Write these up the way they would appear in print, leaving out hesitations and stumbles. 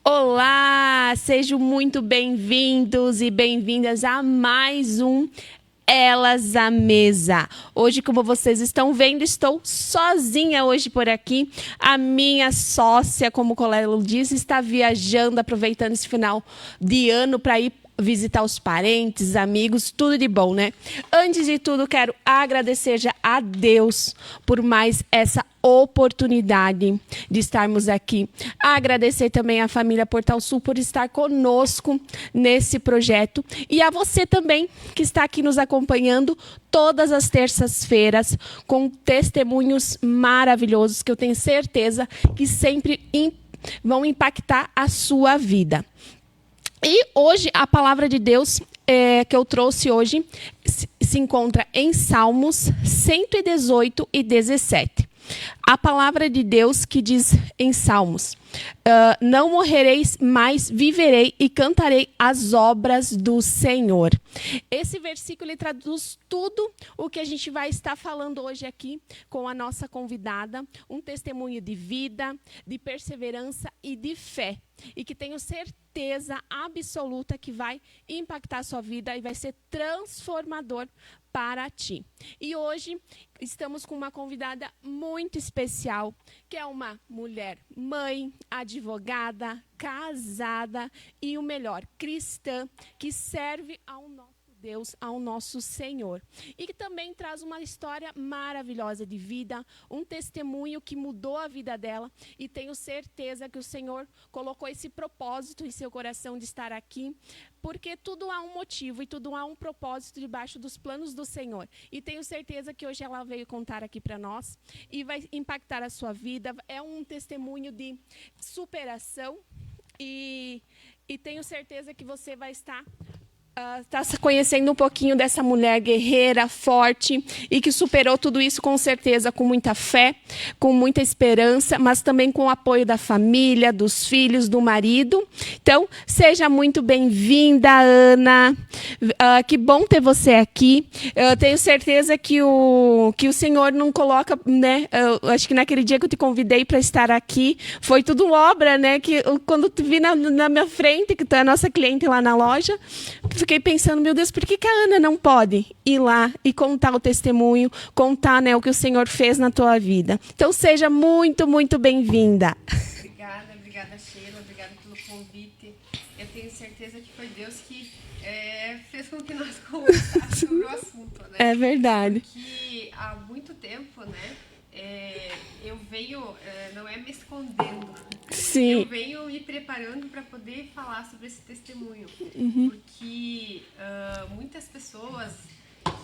Olá, sejam muito bem-vindos e bem-vindas a mais um Elas à Mesa. Hoje, como vocês estão vendo, estou sozinha hoje por aqui. A minha sócia, como o Colelo disse, está viajando, aproveitando esse final de ano para ir visitar os parentes, amigos, tudo de bom, né? Antes de tudo, quero agradecer já a Deus por mais essa oportunidade de estarmos aqui. Agradecer também à família Portal Sul por estar conosco nesse projeto e a você também que está aqui nos acompanhando todas as terças-feiras com testemunhos maravilhosos que eu tenho certeza que sempre vão impactar a sua vida. E hoje, a palavra de Deus que eu trouxe hoje se encontra em Salmos 118 e 17. A palavra de Deus que diz em Salmos: não morrereis, mas viverei e cantarei as obras do Senhor. Esse versículo ele traduz tudo o que a gente vai estar falando hoje aqui com a nossa convidada. Um testemunho de vida, de perseverança e de fé. E que tenho certeza absoluta que vai impactar a sua vida e vai ser transformador para ti. E hoje estamos com uma convidada muito especial, que é uma mulher mãe, advogada, casada e o melhor, cristã, que serve ao nosso Deus, ao nosso Senhor. E que também traz uma história maravilhosa de vida, um testemunho que mudou a vida dela. E tenho certeza que o Senhor colocou esse propósito em seu coração de estar aqui, porque tudo há um motivo e tudo há um propósito debaixo dos planos do Senhor. E tenho certeza que hoje ela veio contar aqui para nós e vai impactar a sua vida. É um testemunho de superação e tenho certeza que você vai estar está conhecendo um pouquinho dessa mulher guerreira, forte e que superou tudo isso com certeza, com muita fé, com muita esperança, mas também com o apoio da família, dos filhos, do marido. Então, seja muito bem-vinda, Ana. Que bom ter você aqui. Eu tenho certeza que o Senhor não coloca, né? Eu acho que naquele dia que eu te convidei para estar aqui, foi tudo obra, né? Que quando tu vi na minha frente, que tu é a nossa cliente lá na loja, fiquei pensando, meu Deus, por que a Ana não pode ir lá e contar o testemunho, contar, né, o que o Senhor fez na tua vida? Então, seja muito, muito bem-vinda. Obrigada, Sheila, obrigada pelo convite. Eu tenho certeza que foi Deus que fez com que nós conversássemos sobre o assunto, né? É verdade. Porque há muito tempo, né, eu venho, não é me escondendo, Sim. eu venho me preparando para poder falar sobre esse testemunho. Porque muitas pessoas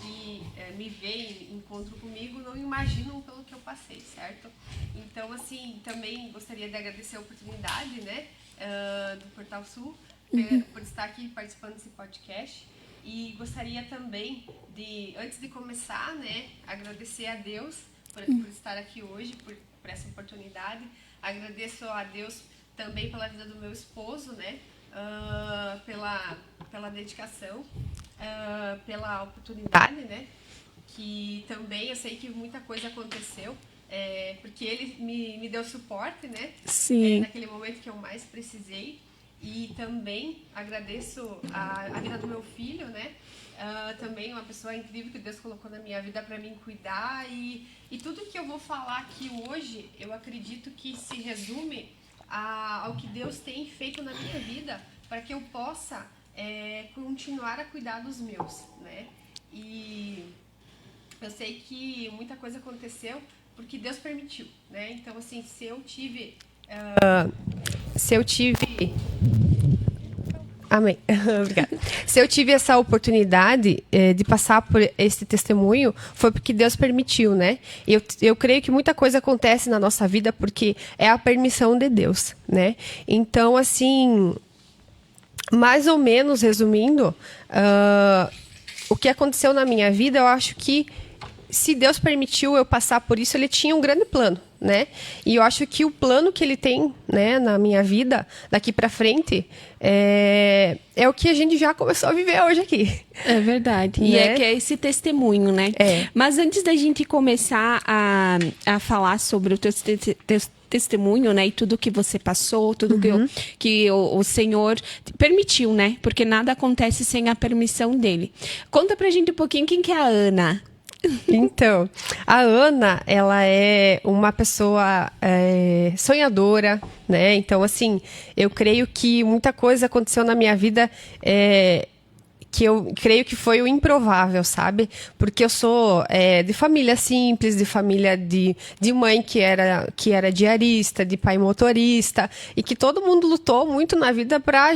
que me veem, encontram comigo, não imaginam pelo que eu passei, certo? Então, assim, também gostaria de agradecer a oportunidade, né, do Portal Sul, por estar aqui participando desse podcast. E gostaria também de, antes de começar, né, agradecer a Deus por estar aqui hoje, por essa oportunidade. Agradeço a Deus também pela vida do meu esposo, né, pela dedicação, pela oportunidade, né, que também eu sei que muita coisa aconteceu, porque ele me deu suporte, né, naquele momento que eu mais precisei. E também agradeço a vida do meu filho, né? Também uma pessoa incrível que Deus colocou na minha vida para mim cuidar. E tudo que eu vou falar aqui hoje, eu acredito que se resume ao que Deus tem feito na minha vida para que eu possa continuar a cuidar dos meus, né? E eu sei que muita coisa aconteceu porque Deus permitiu, né? Então, assim, se eu tive... Amém. Obrigada. Se eu tive essa oportunidade de passar por esse testemunho, foi porque Deus permitiu, né? Eu creio que muita coisa acontece na nossa vida porque é a permissão de Deus, né? Então, assim, mais ou menos resumindo, o que aconteceu na minha vida, eu acho que se Deus permitiu eu passar por isso, Ele tinha um grande plano, né? E eu acho que o plano que Ele tem, né, na minha vida, daqui para frente, é o que a gente já começou a viver hoje aqui. É verdade. E Né? que é esse testemunho, né? Mas antes da gente começar a falar sobre o teu testemunho, né? E tudo que você passou, tudo que o Senhor permitiu, né? Porque nada acontece sem a permissão dele. Conta pra gente um pouquinho quem que é a Ana. Então, a Ana, ela é uma pessoa sonhadora, né? Então, assim, eu creio que muita coisa aconteceu na minha vida que eu creio que foi o improvável, sabe? Porque eu sou de família simples, de família de mãe que era diarista, de pai motorista, e que todo mundo lutou muito na vida para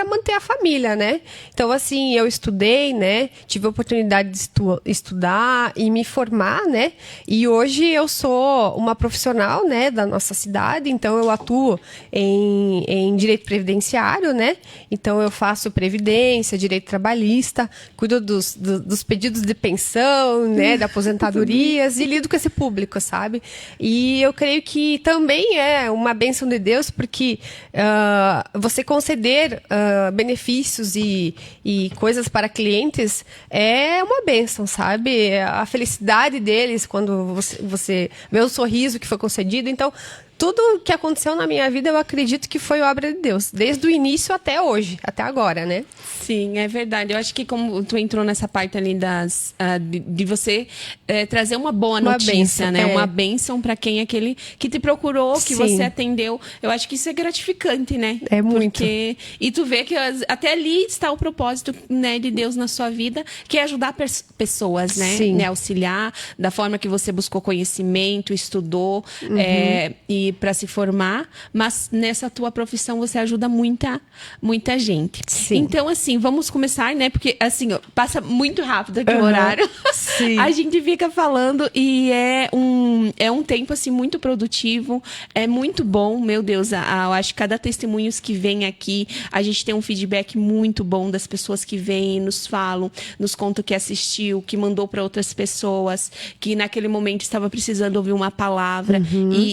manter a família, né? Então, assim, eu estudei, né? Tive a oportunidade de estudar e me formar, né? E hoje eu sou uma profissional, né? Da nossa cidade, então eu atuo em direito previdenciário, né? Então, eu faço previdência, direito trabalhista, cuido dos pedidos de pensão, né? De aposentadorias e lido com esse público, sabe? E eu creio que também é uma bênção de Deus, porque você conceder benefícios e coisas para clientes é uma bênção, sabe? A felicidade deles quando você vê o sorriso que foi concedido. Então, tudo que aconteceu na minha vida, eu acredito que foi obra de Deus, desde o início até hoje, até agora, né? Sim, é verdade. Eu acho que como tu entrou nessa parte ali de você trazer uma boa notícia, bênção, né? Uma bênção para quem é aquele que te procurou, que você atendeu. Eu acho que isso é gratificante, né? É muito. E tu vê que até ali está o propósito, né, de Deus na sua vida, que é ajudar pessoas, né? Sim. Né? Auxiliar da forma que você buscou conhecimento, estudou e para se formar, mas nessa tua profissão você ajuda muita gente. Sim. Então, assim, vamos começar, né? Porque, assim, passa muito rápido aqui o horário. Sim. A gente fica falando e é um tempo, assim, muito produtivo. É muito bom, meu Deus. Eu acho que cada testemunho que vem aqui, a gente tem um feedback muito bom das pessoas que vêm, nos falam, nos contam que assistiu, que mandou para outras pessoas, que naquele momento estava precisando ouvir uma palavra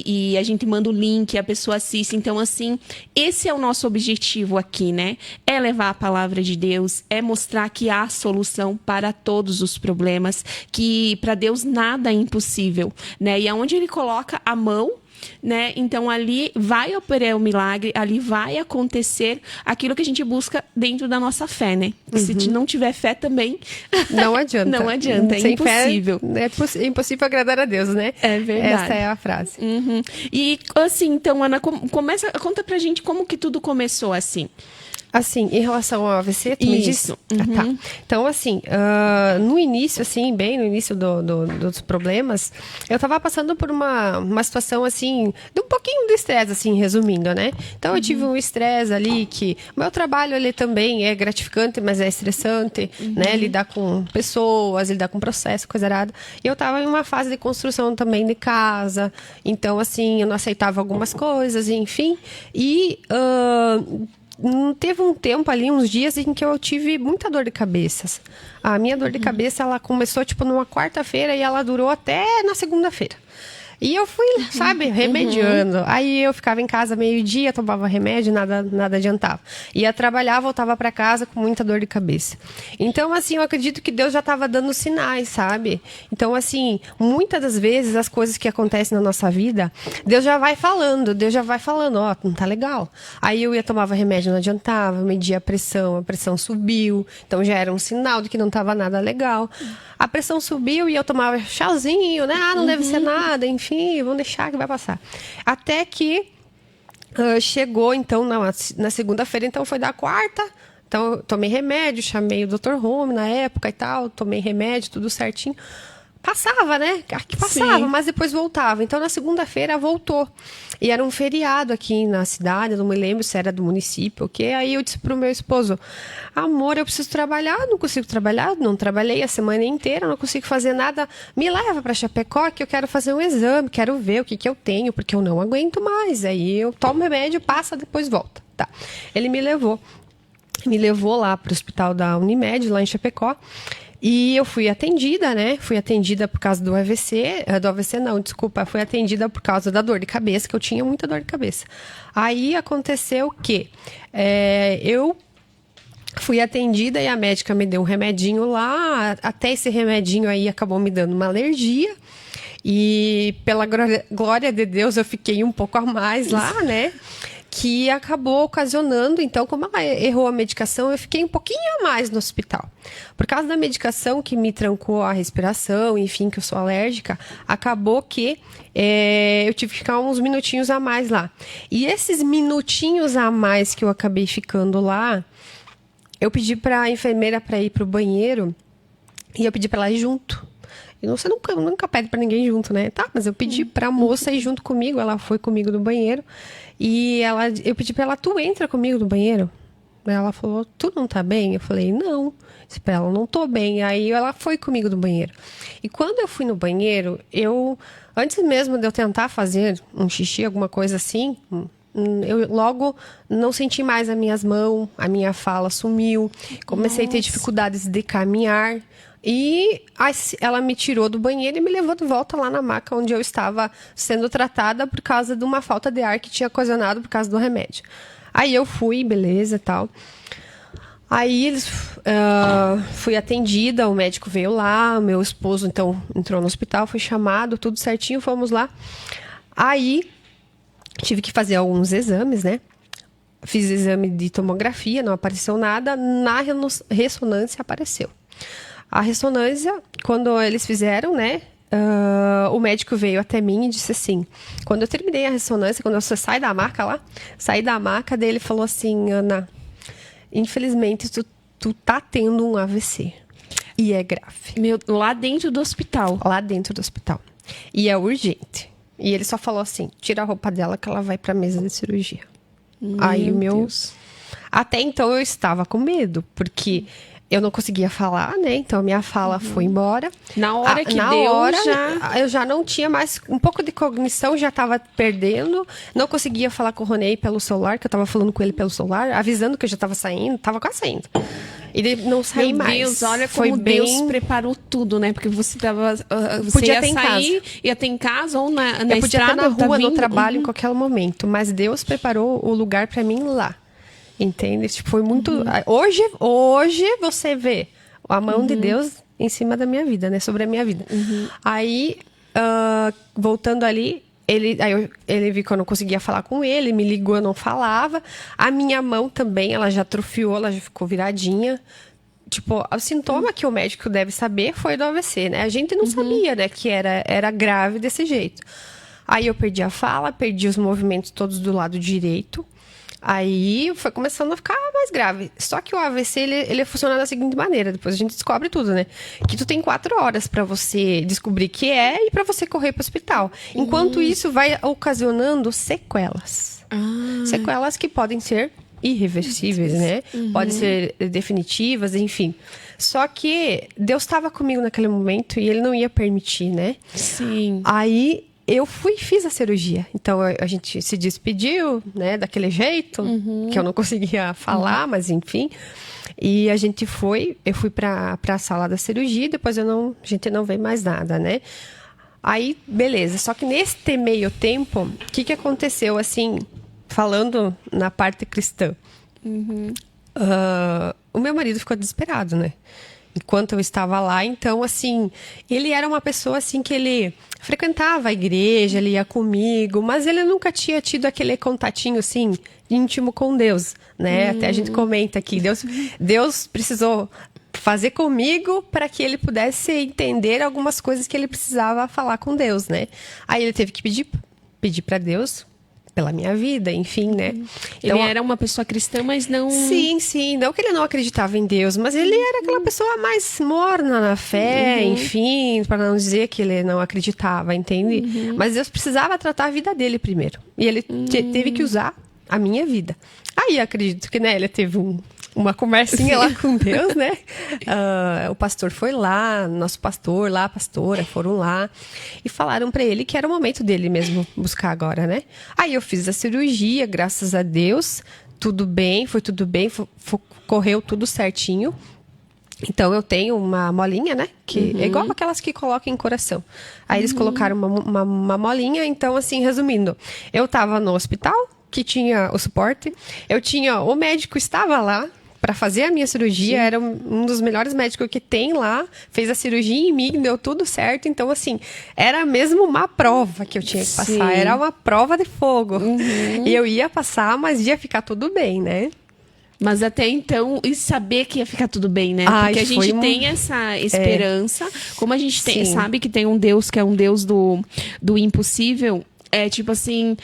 e a gente manda o link, a pessoa assiste. Então, assim, esse é o nosso objetivo aqui, né? É levar a palavra de Deus, é mostrar que há solução para todos os problemas, que para Deus nada é impossível, né? E aonde Ele coloca a mão, né? Então ali vai operar o milagre, ali vai acontecer aquilo que a gente busca dentro da nossa fé, né? Se não tiver fé também não adianta. Não adianta, é sem impossível. Fé, é impossível agradar a Deus, né? É verdade. Essa é a frase. E assim, então, Ana, conta pra gente como que tudo começou assim. Assim, em relação ao AVC, tu me disse? Tá. Então, assim, no início, assim, bem no início dos problemas, eu tava passando por uma situação, assim, de um pouquinho de estresse, assim, resumindo, né? Então, eu tive um estresse ali que... O meu trabalho, ele também é gratificante, mas é estressante, né? Lidar com pessoas, lidar com processo, coisa errada. E eu tava em uma fase de construção também de casa. Então, assim, eu não aceitava algumas coisas, enfim. E... teve um tempo ali, uns dias, em que eu tive muita dor de cabeça. A minha dor de cabeça, ela começou, tipo, numa quarta-feira e ela durou até na segunda-feira. E eu fui, sabe, remediando. Aí eu ficava em casa meio-dia, tomava remédio, nada adiantava. Ia trabalhar, voltava para casa com muita dor de cabeça. Então, assim, eu acredito que Deus já estava dando sinais, sabe? Então, assim, muitas das vezes as coisas que acontecem na nossa vida, Deus já vai falando, ó, não tá legal. Aí eu tomava remédio, não adiantava, media a pressão subiu. Então já era um sinal de que não estava nada legal. A pressão subiu e eu tomava chazinho, né? Não deve ser nada, enfim, vamos deixar que vai passar. Até que chegou, então, na segunda-feira, então foi da quarta. Então, eu tomei remédio, chamei o Dr. Home na época e tal, tomei remédio, tudo certinho. Passava, né? Aqui passava, sim, mas depois voltava. Então, na segunda-feira, voltou. E era um feriado aqui na cidade, eu não me lembro se era do município, ok? Aí eu disse pro meu esposo, amor, eu preciso trabalhar, não consigo trabalhar, não trabalhei a semana inteira, não consigo fazer nada. Me leva para Chapecó que eu quero fazer um exame, quero ver o que eu tenho, porque eu não aguento mais. Aí eu tomo remédio, passa, depois volta. Tá. Ele me levou lá pro hospital da Unimed, lá em Chapecó. E eu fui atendida, né? Fui atendida por causa do AVC. Fui atendida por causa da dor de cabeça, que eu tinha muita dor de cabeça. Aí aconteceu que eu fui atendida e a médica me deu um remedinho lá. Até esse remedinho aí acabou me dando uma alergia. E pela glória de Deus, eu fiquei um pouco a mais lá, né? Que acabou ocasionando, então, como ela errou a medicação, eu fiquei um pouquinho a mais no hospital. Por causa da medicação que me trancou a respiração, enfim, que eu sou alérgica, acabou que eu tive que ficar uns minutinhos a mais lá. E esses minutinhos a mais que eu acabei ficando lá, eu pedi para a enfermeira para ir para o banheiro e eu pedi para ela ir junto. E você nunca pede para ninguém junto, né? Tá, mas eu pedi para a moça ir junto comigo, ela foi comigo no banheiro. E eu pedi pra ela, tu entra comigo no banheiro? Ela falou, tu não tá bem? Eu falei, não. Disse pra ela, não tô bem. Aí ela foi comigo no banheiro. E quando eu fui no banheiro, antes mesmo de eu tentar fazer um xixi, alguma coisa assim, eu logo não senti mais as minhas mãos, a minha fala sumiu. Comecei a ter dificuldades de caminhar. E ela me tirou do banheiro e me levou de volta lá na maca onde eu estava sendo tratada por causa de uma falta de ar que tinha ocasionado por causa do remédio. Aí eu fui, beleza e tal. Aí fui atendida, o médico veio lá, meu esposo então entrou no hospital, foi chamado, tudo certinho, fomos lá. Aí tive que fazer alguns exames, né? Fiz exame de tomografia, não apareceu nada, na ressonância apareceu. A ressonância, quando eles fizeram, né? O médico veio até mim e disse assim, quando eu terminei a ressonância, quando você sai da maca dele falou assim, Ana, infelizmente tu tá tendo um AVC. E é grave. Lá dentro do hospital? Lá dentro do hospital. E é urgente. E ele só falou assim, tira a roupa dela que ela vai pra mesa de cirurgia. Aí Deus. Até então eu estava com medo, porque eu não conseguia falar, né? Então a minha fala foi embora. Na hora que deu, eu já não tinha mais... Um pouco de cognição, já estava perdendo. Não conseguia falar com o Ronei pelo celular, que eu estava falando com ele pelo celular, avisando que eu já estava saindo. Estava quase saindo. E ele não saí mais. Meu Deus, olha como Deus preparou tudo, né? Porque você podia ia sair, ia ter em casa ou na estrada. Eu podia estar na rua, no trabalho, em qualquer momento. Mas Deus preparou o lugar para mim lá. Entende? Tipo, foi muito... Hoje você vê a mão de Deus em cima da minha vida, né? Sobre a minha vida. Aí, voltando ali, ele viu que eu não conseguia falar com ele, me ligou, eu não falava. A minha mão também, ela já atrofiou, ela já ficou viradinha. Tipo, o sintoma que o médico deve saber foi do AVC, né? A gente não sabia, né, que era grave desse jeito. Aí eu perdi a fala, perdi os movimentos todos do lado direito. Aí foi começando a ficar mais grave. Só que o AVC, ele funciona da seguinte maneira. Depois a gente descobre tudo, né? Que tu tem 4 horas pra você descobrir que e pra você correr pro hospital. Enquanto isso vai ocasionando sequelas. Sequelas que podem ser irreversíveis, né? Podem ser definitivas, enfim. Só que Deus estava comigo naquele momento e ele não ia permitir, né? Sim. Aí eu fiz a cirurgia. Então, a gente se despediu, né? Daquele jeito, que eu não conseguia falar, mas enfim. E eu fui pra sala da cirurgia, depois a gente não vê mais nada, né? Aí, beleza. Só que nesse meio tempo, o que aconteceu, assim, falando na parte cristã? O meu marido ficou desesperado, né? Enquanto eu estava lá, então, assim, ele era uma pessoa, assim, que ele frequentava a igreja, ele ia comigo, mas ele nunca tinha tido aquele contatinho, assim, íntimo com Deus, né? Até a gente comenta aqui, Deus precisou fazer comigo para que ele pudesse entender algumas coisas que ele precisava falar com Deus, né? Aí ele teve que pedir para Deus pela minha vida, enfim, né? Então, ele era uma pessoa cristã, mas não... Sim. Não que ele não acreditava em Deus, mas ele era aquela pessoa mais morna na fé, enfim, para não dizer que ele não acreditava, entende? Mas Deus precisava tratar a vida dele primeiro. E ele teve que usar a minha vida. Aí, acredito que, né, ele teve uma conversinha lá com Deus, né? O pastor foi lá, nosso pastor lá, a pastora, foram lá e falaram pra ele que era o momento dele mesmo buscar agora, né? Aí eu fiz a cirurgia, graças a Deus, tudo bem, foi tudo bem, correu tudo certinho. Então, eu tenho uma molinha, né? Que é igual aquelas que colocam em coração. Aí eles colocaram uma molinha. Então, assim, resumindo, eu tava no hospital, que tinha o suporte. Eu tinha... O médico estava lá, para fazer a minha cirurgia, era um dos melhores médicos que tem lá, fez a cirurgia em mim, deu tudo certo. Então, assim, era mesmo uma prova que eu tinha que passar. Era uma prova de fogo. E eu ia passar, mas ia ficar tudo bem, né? Mas até então, e saber que ia ficar tudo bem, né? Porque a gente tem essa esperança. Como a gente sabe que tem um Deus que é um Deus do impossível, é tipo assim...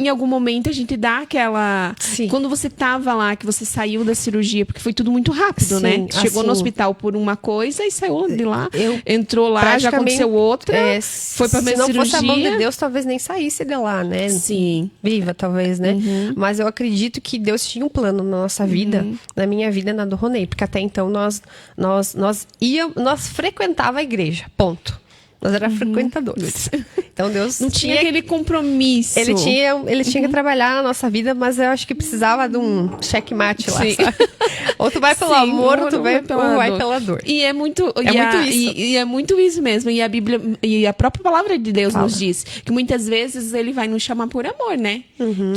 Em algum momento a gente dá aquela... Quando você tava lá, que você saiu da cirurgia, porque foi tudo muito rápido, né? Chegou no hospital por uma coisa e saiu de lá. Entrou lá, já aconteceu outra. Foi pra minha cirurgia. Se não fosse a mão de Deus, talvez nem saísse de lá, né? Sim. Viva, talvez, né? Mas eu acredito que Deus tinha um plano na nossa vida, na minha vida, na do Ronei. Porque até então nós frequentava a igreja, ponto. Nós éramos frequentadores. Então Deus não tinha aquele compromisso. Ele tinha que trabalhar na nossa vida, mas eu acho que precisava de um checkmate lá, sabe? Ou tu vai pelo amor, ou tu vai pela dor. E é muito isso. E é muito isso mesmo. E a Bíblia e a própria palavra de Deus nos diz que muitas vezes ele vai nos chamar por amor, né?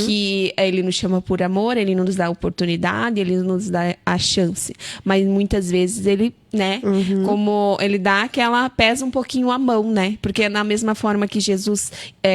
Que ele nos chama por amor, ele nos dá a oportunidade, ele nos dá a chance. Mas muitas vezes ele, né? Como ele dá aquela... Pesa um pouquinho a mão, né? Porque é na mesma forma que Jesus...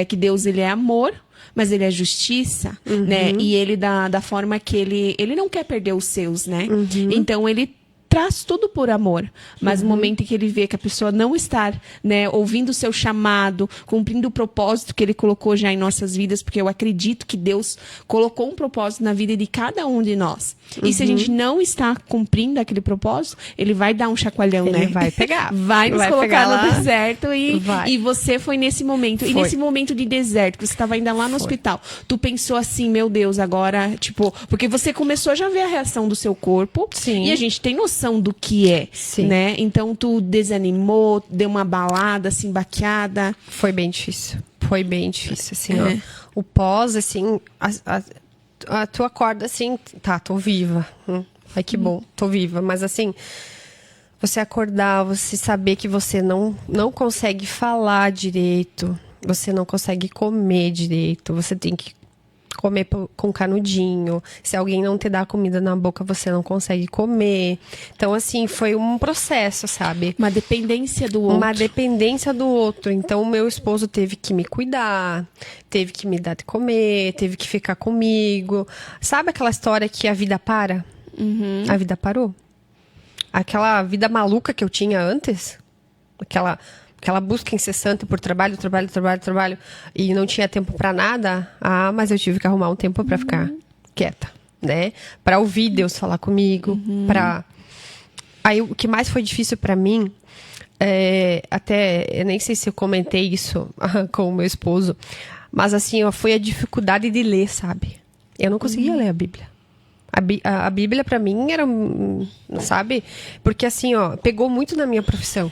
que Deus, ele é amor, mas ele é justiça, né? E ele, da forma que ele não quer perder os seus, né? Então, ele traz tudo por amor. Mas no momento em que ele vê que a pessoa não está, né, ouvindo o seu chamado, cumprindo o propósito que ele colocou já em nossas vidas, porque eu acredito que Deus colocou um propósito na vida de cada um de nós. E se a gente não está cumprindo aquele propósito, ele vai dar um chacoalhão, né? Ele vai pegar. Vai nos colocar no deserto e você foi nesse momento. E nesse momento de deserto, que você estava ainda lá no hospital, tu pensou assim, meu Deus, agora, tipo... Porque você começou já a ver a reação do seu corpo. E a gente tem noção do que é, né? Então, tu desanimou, deu uma balada, assim, baqueada. Foi bem difícil, assim, ó. O pós, assim, tu acorda assim, tá, tô viva. Ai, que bom, tô viva. Mas, assim, você acordar, você saber que você não consegue falar direito, você não consegue comer direito, você tem que comer com canudinho. Se alguém não te dá comida na boca, você não consegue comer. Então, assim, foi um processo, sabe? Uma dependência do outro. Então, o meu esposo teve que me cuidar, teve que me dar de comer, teve que ficar comigo. Sabe aquela história que a vida para? A vida parou. Aquela vida maluca que eu tinha antes, aquela busca incessante por trabalho, e não tinha tempo para nada. Mas eu tive que arrumar um tempo para ficar quieta, né? Para ouvir Deus falar comigo, Aí o que mais foi difícil para mim, até eu nem sei se eu comentei isso com o meu esposo, mas assim, foi a dificuldade de ler, sabe? Eu não conseguia ler a Bíblia. A Bíblia para mim era, sabe? Porque assim, pegou muito na minha profissão.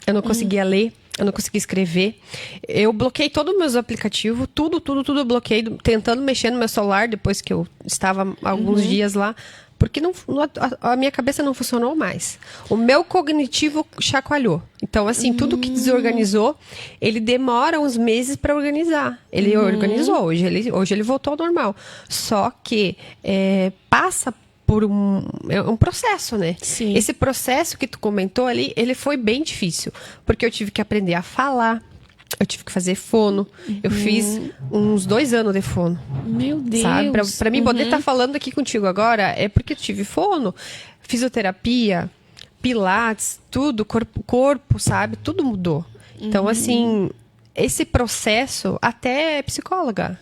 Eu não conseguia ler, eu não conseguia escrever. Eu bloqueei todos os meus aplicativos, tudo eu bloqueei, tentando mexer no meu celular depois que eu estava alguns dias lá, porque a minha cabeça não funcionou mais. O meu cognitivo chacoalhou. Então, assim, tudo que desorganizou, ele demora uns meses para organizar. Ele organizou, hoje ele voltou ao normal. Só que passa por um processo, né? Sim. Esse processo que tu comentou ali, ele foi bem difícil. Porque eu tive que aprender a falar, eu tive que fazer fono. Eu fiz uns 2 anos de fono. Meu Deus! Sabe? Pra mim poder estar falando aqui contigo agora, é porque eu tive fono, fisioterapia, pilates, tudo, corpo, sabe? Tudo mudou. Então, assim, esse processo, até psicóloga.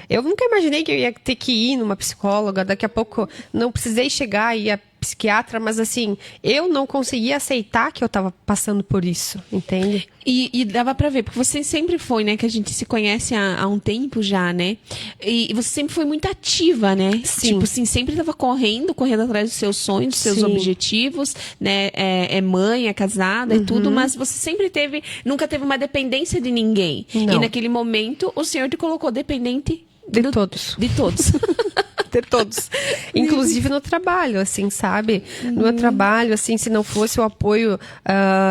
Eu nunca imaginei que eu ia ter que ir numa psicóloga. Daqui a pouco, não precisei chegar e ir a psiquiatra, mas assim, eu não conseguia aceitar que eu estava passando por isso, entende? E dava pra ver, porque você sempre foi, né, que a gente se conhece há um tempo já, né? E você sempre foi muito ativa, né? Sim. Tipo assim, sempre tava correndo atrás dos seus sonhos, dos seus objetivos, né? É mãe, é casada, é tudo, mas você sempre nunca teve uma dependência de ninguém. Não. E naquele momento, o Senhor te colocou dependente de todos. De todos. ter todos. Inclusive no trabalho, assim, sabe? No meu trabalho, assim, se não fosse o apoio,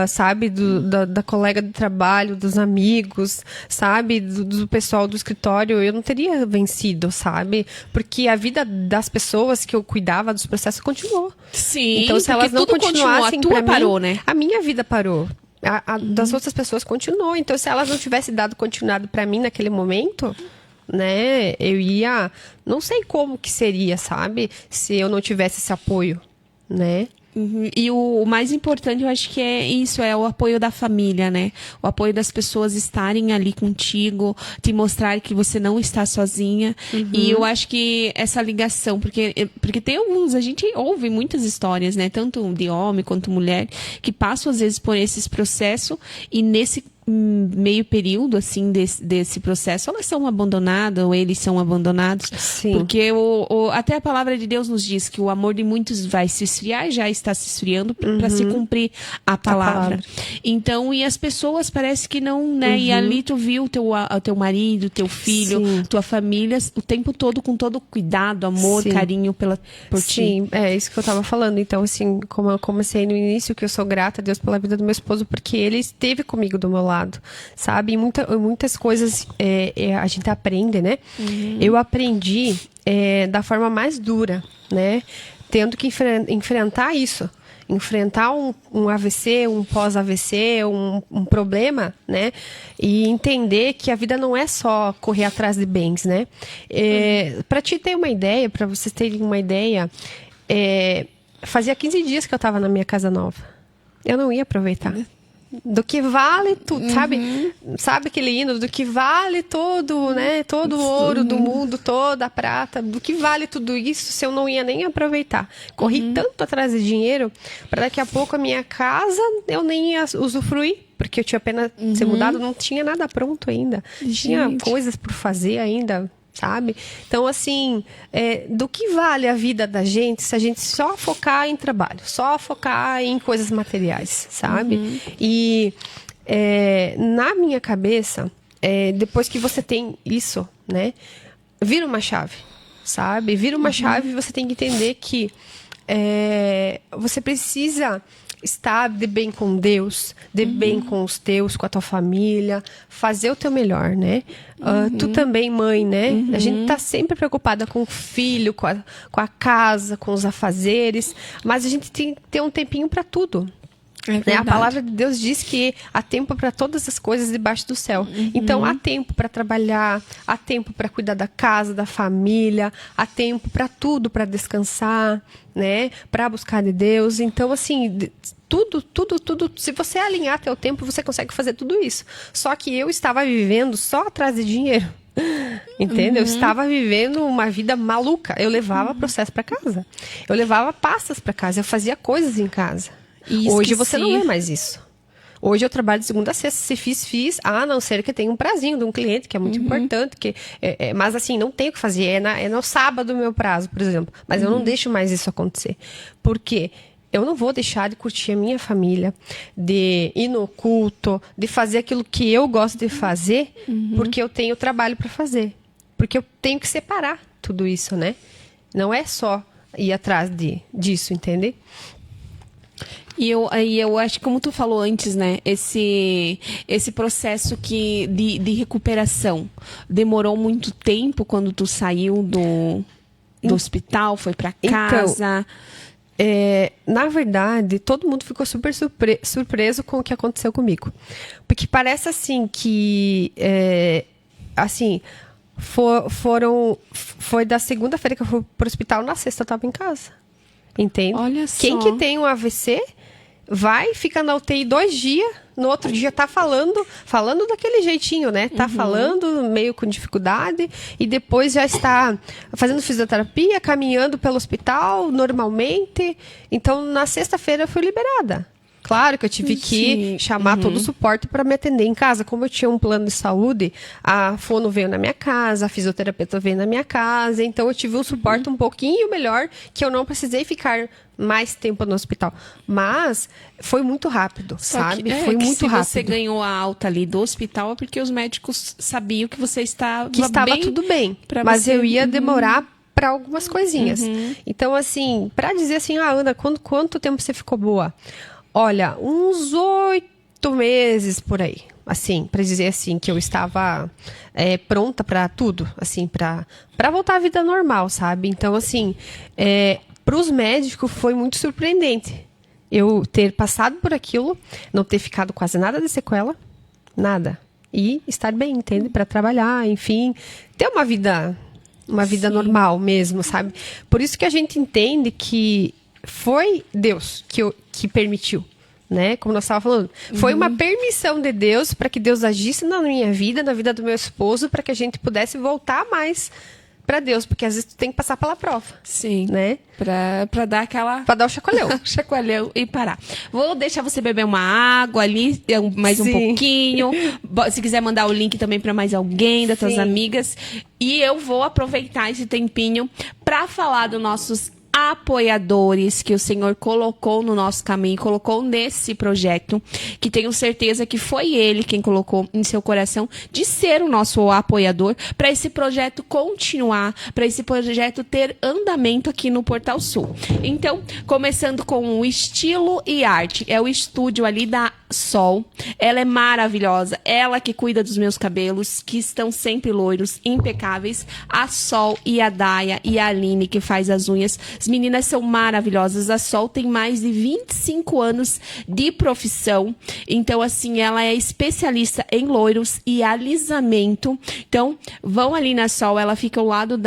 sabe, da colega de trabalho, dos amigos, sabe, do pessoal do escritório, eu não teria vencido, sabe? Porque a vida das pessoas que eu cuidava dos processos continuou. Sim, então, se elas não continuassem, a tua parou, né? A minha vida parou. A das outras pessoas continuou. Então, se elas não tivessem dado continuado para mim naquele momento, né, eu ia... Não sei como que seria, sabe? Se eu não tivesse esse apoio, né? E o mais importante, eu acho que é isso, é o apoio da família, né? O apoio das pessoas estarem ali contigo, te mostrar que você não está sozinha. E eu acho que essa ligação, porque tem alguns, a gente ouve muitas histórias, né? Tanto de homem quanto mulher, que passam às vezes por esses processos e nesse meio período, assim, desse processo, elas são abandonadas, ou eles são abandonados. Sim. Porque até a palavra de Deus nos diz que o amor de muitos vai se esfriar e já está se esfriando para se cumprir a palavra. Então, e as pessoas parece que não, né? E ali tu viu o teu marido, teu filho, Sim. tua família, o tempo todo com todo cuidado, amor, Sim. carinho por ti. Sim, é isso que eu tava falando. Então, assim, como eu comecei no início, que eu sou grata a Deus pela vida do meu esposo, porque ele esteve comigo do meu lado, sabe? Muitas coisas a gente aprende, né? Eu aprendi da forma mais dura, né? Tendo que enfrentar isso. Enfrentar um AVC, um pós-AVC, um problema, né? E entender que a vida não é só correr atrás de bens, né? Para te ter uma ideia, para vocês terem uma ideia, fazia 15 dias que eu estava na minha casa nova. Eu não ia aproveitar. Do que vale tudo, sabe? Sabe aquele hino? Do que vale todo, né? Todo o ouro do mundo, toda a prata. Do que vale tudo isso se eu não ia nem aproveitar? Corri tanto atrás de dinheiro para daqui a pouco a minha casa eu nem ia usufruir. Porque eu tinha apenas ser mudado, não tinha nada pronto ainda. Tinha coisas por fazer ainda, sabe? Então, assim, do que vale a vida da gente se a gente só focar em trabalho, só focar em coisas materiais, sabe? E na minha cabeça, depois que você tem isso, né? Vira uma chave, sabe? Vira uma chave e você tem que entender que você precisa estar de bem com Deus, de bem com os teus, com a tua família, fazer o teu melhor, né? Tu também, mãe, né? A gente tá sempre preocupada com o filho, com a casa, com os afazeres, mas a gente tem que ter um tempinho para tudo. Né? A palavra de Deus diz que há tempo para todas as coisas debaixo do céu. Então, há tempo para trabalhar, há tempo para cuidar da casa, da família, há tempo para tudo, para descansar, né? Para buscar de Deus. Então, assim, tudo. Se você alinhar teu tempo, você consegue fazer tudo isso. Só que eu estava vivendo só atrás de dinheiro. Entendeu? Eu estava vivendo uma vida maluca. Eu levava processo para casa. Eu levava pastas para casa. Eu fazia coisas em casa. Hoje você não vê mais isso. Hoje eu trabalho de segunda a sexta. Se fiz, a não ser que tenha um prazinho de um cliente, que é muito importante. Mas assim, não tem o que fazer. É no sábado o meu prazo, por exemplo. Mas eu não deixo mais isso acontecer. Por quê? Eu não vou deixar de curtir a minha família, de ir no culto, de fazer aquilo que eu gosto de fazer, porque eu tenho trabalho para fazer. Porque eu tenho que separar tudo isso, né? Não é só ir atrás disso, entende? E eu acho que, como tu falou antes, né? Esse processo de recuperação então, muito tempo quando tu saiu do hospital, foi para casa. Na verdade, todo mundo ficou super surpreso com o que aconteceu comigo. Porque parece assim que... Foi da segunda-feira que eu fui pro hospital, na sexta eu estava em casa. Entende? Olha só. Quem que tem um AVC vai, fica na UTI 2 dias, no outro dia tá falando daquele jeitinho, né? Tá falando meio com dificuldade e depois já está fazendo fisioterapia, caminhando pelo hospital normalmente. Então, na sexta-feira eu fui liberada. Claro que eu tive que chamar todo o suporte para me atender em casa. Como eu tinha um plano de saúde, a fono veio na minha casa, a fisioterapeuta veio na minha casa. Então, eu tive um suporte um pouquinho melhor, que eu não precisei ficar mais tempo no hospital. Mas foi muito rápido, sabe? Foi muito rápido. Se você ganhou a alta ali do hospital, é porque os médicos sabiam que você estava tudo bem. Mas eu ia demorar para algumas coisinhas. Então, assim, para dizer assim, Ana, quanto tempo você ficou boa? Olha, uns 8 meses por aí. Assim, para dizer assim, que eu estava pronta para tudo, assim, para voltar à vida normal, sabe? Então, assim, para os médicos foi muito surpreendente eu ter passado por aquilo, não ter ficado quase nada de sequela, nada. E estar bem, entende? Para trabalhar, enfim, ter uma vida normal mesmo, sabe? Por isso que a gente entende que foi Deus que permitiu, né? Como nós estávamos falando. Foi uma permissão de Deus para que Deus agisse na minha vida, na vida do meu esposo, para que a gente pudesse voltar mais para Deus, porque às vezes tu tem que passar pela prova. Sim. Né? Pra dar aquela... Pra dar o chacoalhão. chacoalhão e parar. Vou deixar você beber uma água ali, mais um pouquinho. Se quiser mandar o link também para mais alguém das tuas amigas. E eu vou aproveitar esse tempinho para falar dos nossos apoiadores que o Senhor colocou no nosso caminho, colocou nesse projeto, que tenho certeza que foi Ele quem colocou em seu coração de ser o nosso apoiador para esse projeto continuar, para esse projeto ter andamento aqui no Portal Sul. Então, começando com o Estilo e Arte, é o estúdio ali da Sol. Ela é maravilhosa, ela que cuida dos meus cabelos, que estão sempre loiros, impecáveis. A Sol e a Daia e a Aline, que faz as unhas. As meninas são maravilhosas. A Sol tem mais de 25 anos de profissão. Então, assim, ela é especialista em loiros e alisamento. Então, vão ali na Sol. Ela fica ao lado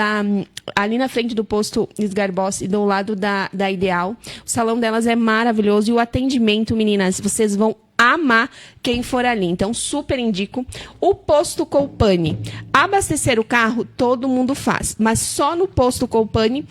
ali na frente do posto Esgarbossi, do lado da Ideal. O salão delas é maravilhoso. E o atendimento, meninas, vocês vão amar quem for ali. Então, super indico. O posto Colpani. Abastecer o carro, todo mundo faz. Mas só no posto Colpani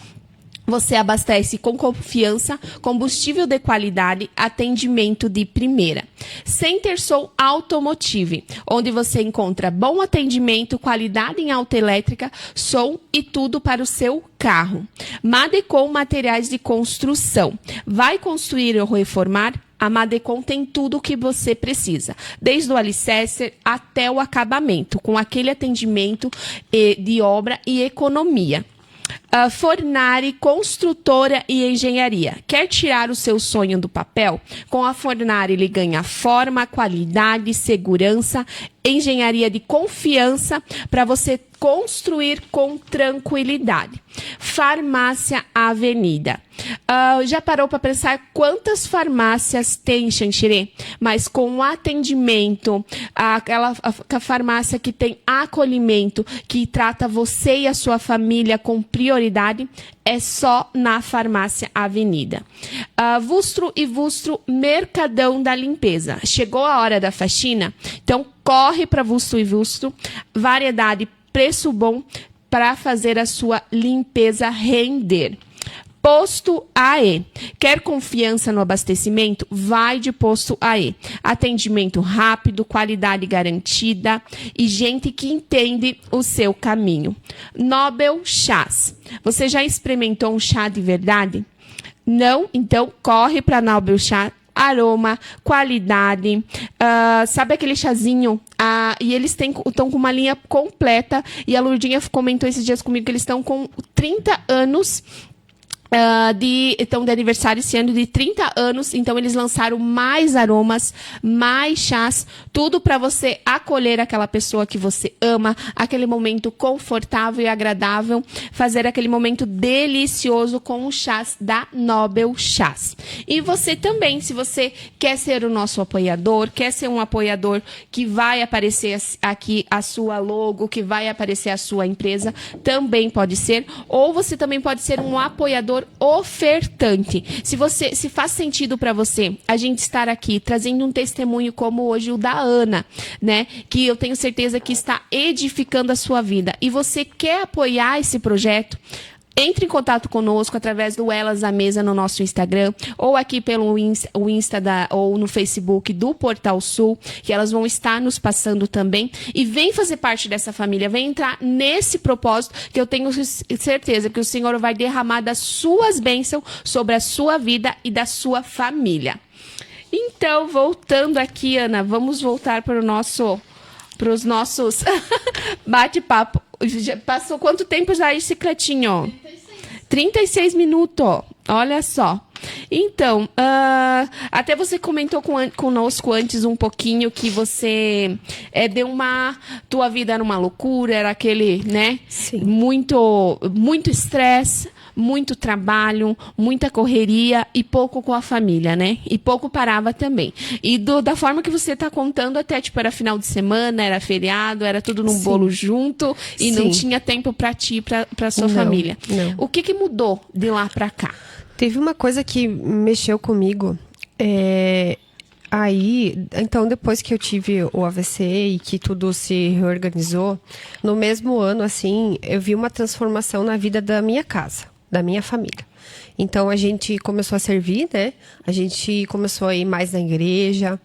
você abastece com confiança, combustível de qualidade, atendimento de primeira. Center Soul Automotive, onde você encontra bom atendimento, qualidade em autoelétrica, som e tudo para o seu carro. Madecom Materiais de Construção. Vai construir ou reformar? A Madecom tem tudo o que você precisa, desde o alicerce até o acabamento, com aquele atendimento de obra e economia. Fornari, construtora e engenharia. Quer tirar o seu sonho do papel? Com a Fornari ele ganha forma, qualidade, segurança, engenharia de confiança para você construir com tranquilidade. Farmácia Avenida. Já parou para pensar quantas farmácias tem em Xanxerê? Mas com o atendimento, a farmácia que tem acolhimento, que trata você e a sua família com prioridade, é só na Farmácia Avenida. Vustro e Vustro Mercadão da Limpeza. Chegou a hora da faxina? Então corre para Vustro e Vustro. Variedade, preço bom para fazer a sua limpeza render. Posto AE. Quer confiança no abastecimento? Vai de Posto AE. Atendimento rápido, qualidade garantida e gente que entende o seu caminho. Nobel Chás. Você já experimentou um chá de verdade? Não? Então corre para Nobel Chá. Aroma, qualidade, sabe aquele chazinho? E eles estão com uma linha completa. E a Lourdinha comentou esses dias comigo que eles estão com 30 anos de aniversário esse ano de 30 anos, então eles lançaram mais aromas, mais chás, tudo para você acolher aquela pessoa que você ama, aquele momento confortável e agradável, fazer aquele momento delicioso com os chás da Nobel Chás. E você também, se você quer ser o nosso apoiador, quer ser um apoiador que vai aparecer aqui a sua logo, que vai aparecer a sua empresa, também pode ser, ou você também pode ser um apoiador ofertante. Se faz sentido para você a gente estar aqui trazendo um testemunho como hoje o da Ana, né? Que eu tenho certeza que está edificando a sua vida e você quer apoiar esse projeto, entre em contato conosco através do Elas à Mesa no nosso Instagram ou aqui pelo Insta ou no Facebook do Portal Sul, que elas vão estar nos passando também. E vem fazer parte dessa família, vem entrar nesse propósito que eu tenho certeza que o Senhor vai derramar das suas bênçãos sobre a sua vida e da sua família. Então, voltando aqui, Ana, vamos voltar para os nossos bate-papo. Passou quanto tempo já esse chicletinho? 31 36 minutos, olha só. Então, até você comentou conosco antes um pouquinho que você deu tua vida era uma loucura, era aquele, né? Sim. Muito estresse, muito trabalho, muita correria e pouco com a família, né? E pouco parava também. E da forma que você está contando, até tipo, era final de semana, era feriado, era tudo num bolo junto e não tinha tempo para ti, para sua família. Não. O que mudou de lá para cá? Teve uma coisa que mexeu comigo. Aí, então, depois que eu tive o AVC e que tudo se reorganizou, no mesmo ano, assim, eu vi uma transformação na vida da minha casa, da minha família. Então, a gente começou a servir, né? A gente começou a ir mais na igreja.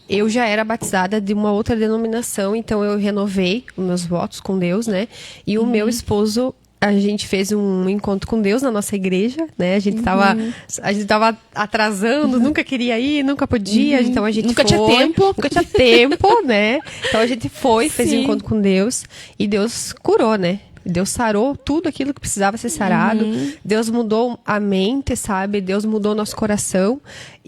Eu já era batizada de uma outra denominação, então eu renovei os meus votos com Deus, né? E o meu esposo... A gente fez um encontro com Deus na nossa igreja, né? A gente tava atrasando, nunca queria ir, nunca podia, então a gente nunca tinha tempo. Nunca tinha tempo, né? Então a gente fez um encontro com Deus e Deus curou, né? Deus sarou tudo aquilo que precisava ser sarado. Deus mudou a mente, sabe? Deus mudou o nosso coração.